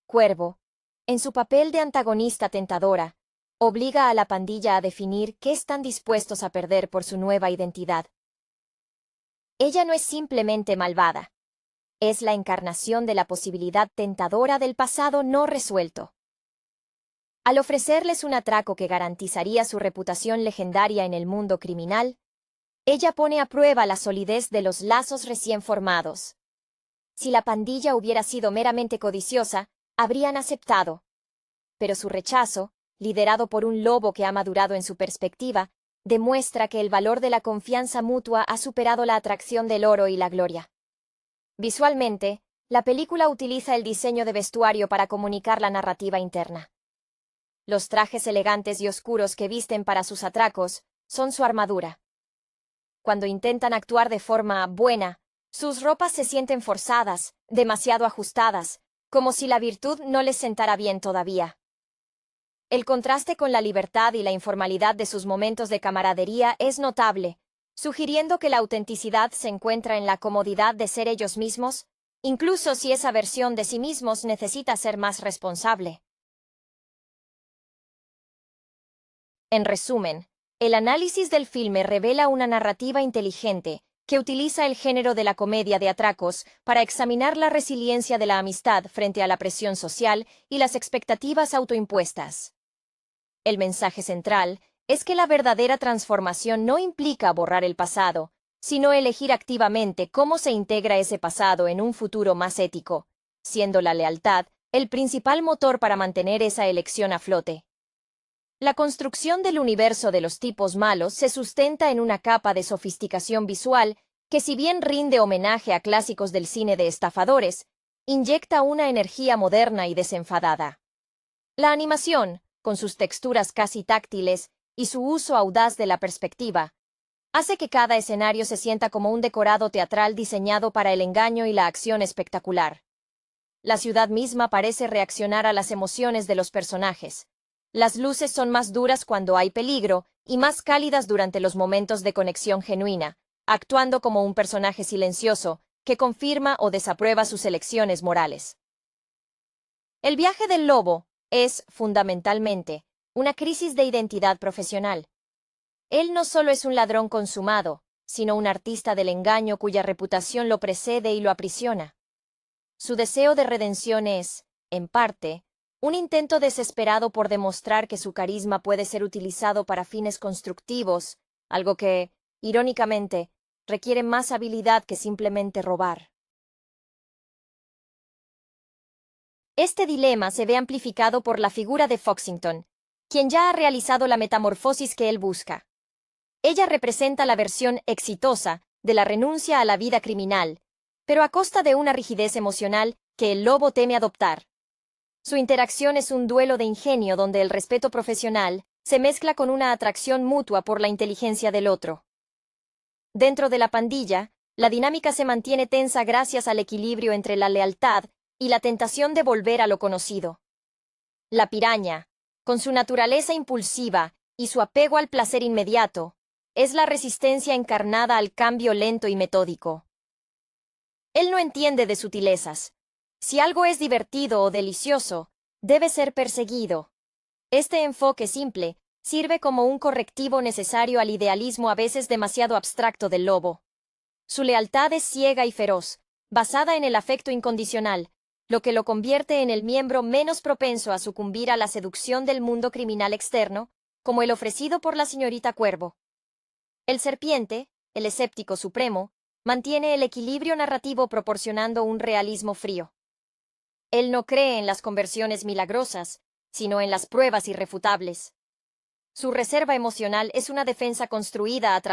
Cuervo, en su papel de antagonista tentadora, obliga a la pandilla a definir qué están dispuestos a perder por su nueva identidad. Ella no es simplemente malvada. Es la encarnación de la posibilidad tentadora del pasado no resuelto. Al ofrecerles un atraco que garantizaría su reputación legendaria en el mundo criminal, ella pone a prueba la solidez de los lazos recién formados. Si la pandilla hubiera sido meramente codiciosa, habrían aceptado. Pero su rechazo, liderado por un lobo que ha madurado en su perspectiva, demuestra que el valor de la confianza mutua ha superado la atracción del oro y la gloria. Visualmente, la película utiliza el diseño de vestuario para comunicar la narrativa interna. Los trajes elegantes y oscuros que visten para sus atracos son su armadura. Cuando intentan actuar de forma buena, sus ropas se sienten forzadas, demasiado ajustadas, como si la virtud no les sentara bien todavía. El contraste con la libertad y la informalidad de sus momentos de camaradería es notable, sugiriendo que la autenticidad se encuentra en la comodidad de ser ellos mismos, incluso si esa versión de sí mismos necesita ser más responsable. En resumen, el análisis del filme revela una narrativa inteligente que utiliza el género de la comedia de atracos para examinar la resiliencia de la amistad frente a la presión social y las expectativas autoimpuestas. El mensaje central es que la verdadera transformación no implica borrar el pasado, sino elegir activamente cómo se integra ese pasado en un futuro más ético, siendo la lealtad el principal motor para mantener esa elección a flote. La construcción del universo de los tipos malos se sustenta en una capa de sofisticación visual que, si bien rinde homenaje a clásicos del cine de estafadores, inyecta una energía moderna y desenfadada. La animación, con sus texturas casi táctiles y su uso audaz de la perspectiva, hace que cada escenario se sienta como un decorado teatral diseñado para el engaño y la acción espectacular. La ciudad misma parece reaccionar a las emociones de los personajes. Las luces son más duras cuando hay peligro y más cálidas durante los momentos de conexión genuina, actuando como un personaje silencioso que confirma o desaprueba sus elecciones morales. El viaje del lobo es, fundamentalmente, una crisis de identidad profesional. Él no solo es un ladrón consumado, sino un artista del engaño cuya reputación lo precede y lo aprisiona. Su deseo de redención es, en parte, un intento desesperado por demostrar que su carisma puede ser utilizado para fines constructivos, algo que, irónicamente, requiere más habilidad que simplemente robar. Este dilema se ve amplificado por la figura de Foxington, quien ya ha realizado la metamorfosis que él busca. Ella representa la versión exitosa de la renuncia a la vida criminal, pero a costa de una rigidez emocional que el lobo teme adoptar. Su interacción es un duelo de ingenio donde el respeto profesional se mezcla con una atracción mutua por la inteligencia del otro. Dentro de la pandilla, la dinámica se mantiene tensa gracias al equilibrio entre la lealtad y la tentación de volver a lo conocido. La piraña, con su naturaleza impulsiva y su apego al placer inmediato, es la resistencia encarnada al cambio lento y metódico. Él no entiende de sutilezas. Si algo es divertido o delicioso, debe ser perseguido. Este enfoque simple sirve como un correctivo necesario al idealismo a veces demasiado abstracto del lobo. Su lealtad es ciega y feroz, basada en el afecto incondicional, lo que lo convierte en el miembro menos propenso a sucumbir a la seducción del mundo criminal externo, como el ofrecido por la señorita Cuervo. El serpiente, el escéptico supremo, mantiene el equilibrio narrativo proporcionando un realismo frío. Él no cree en las conversiones milagrosas, sino en las pruebas irrefutables. Su reserva emocional es una defensa construida a través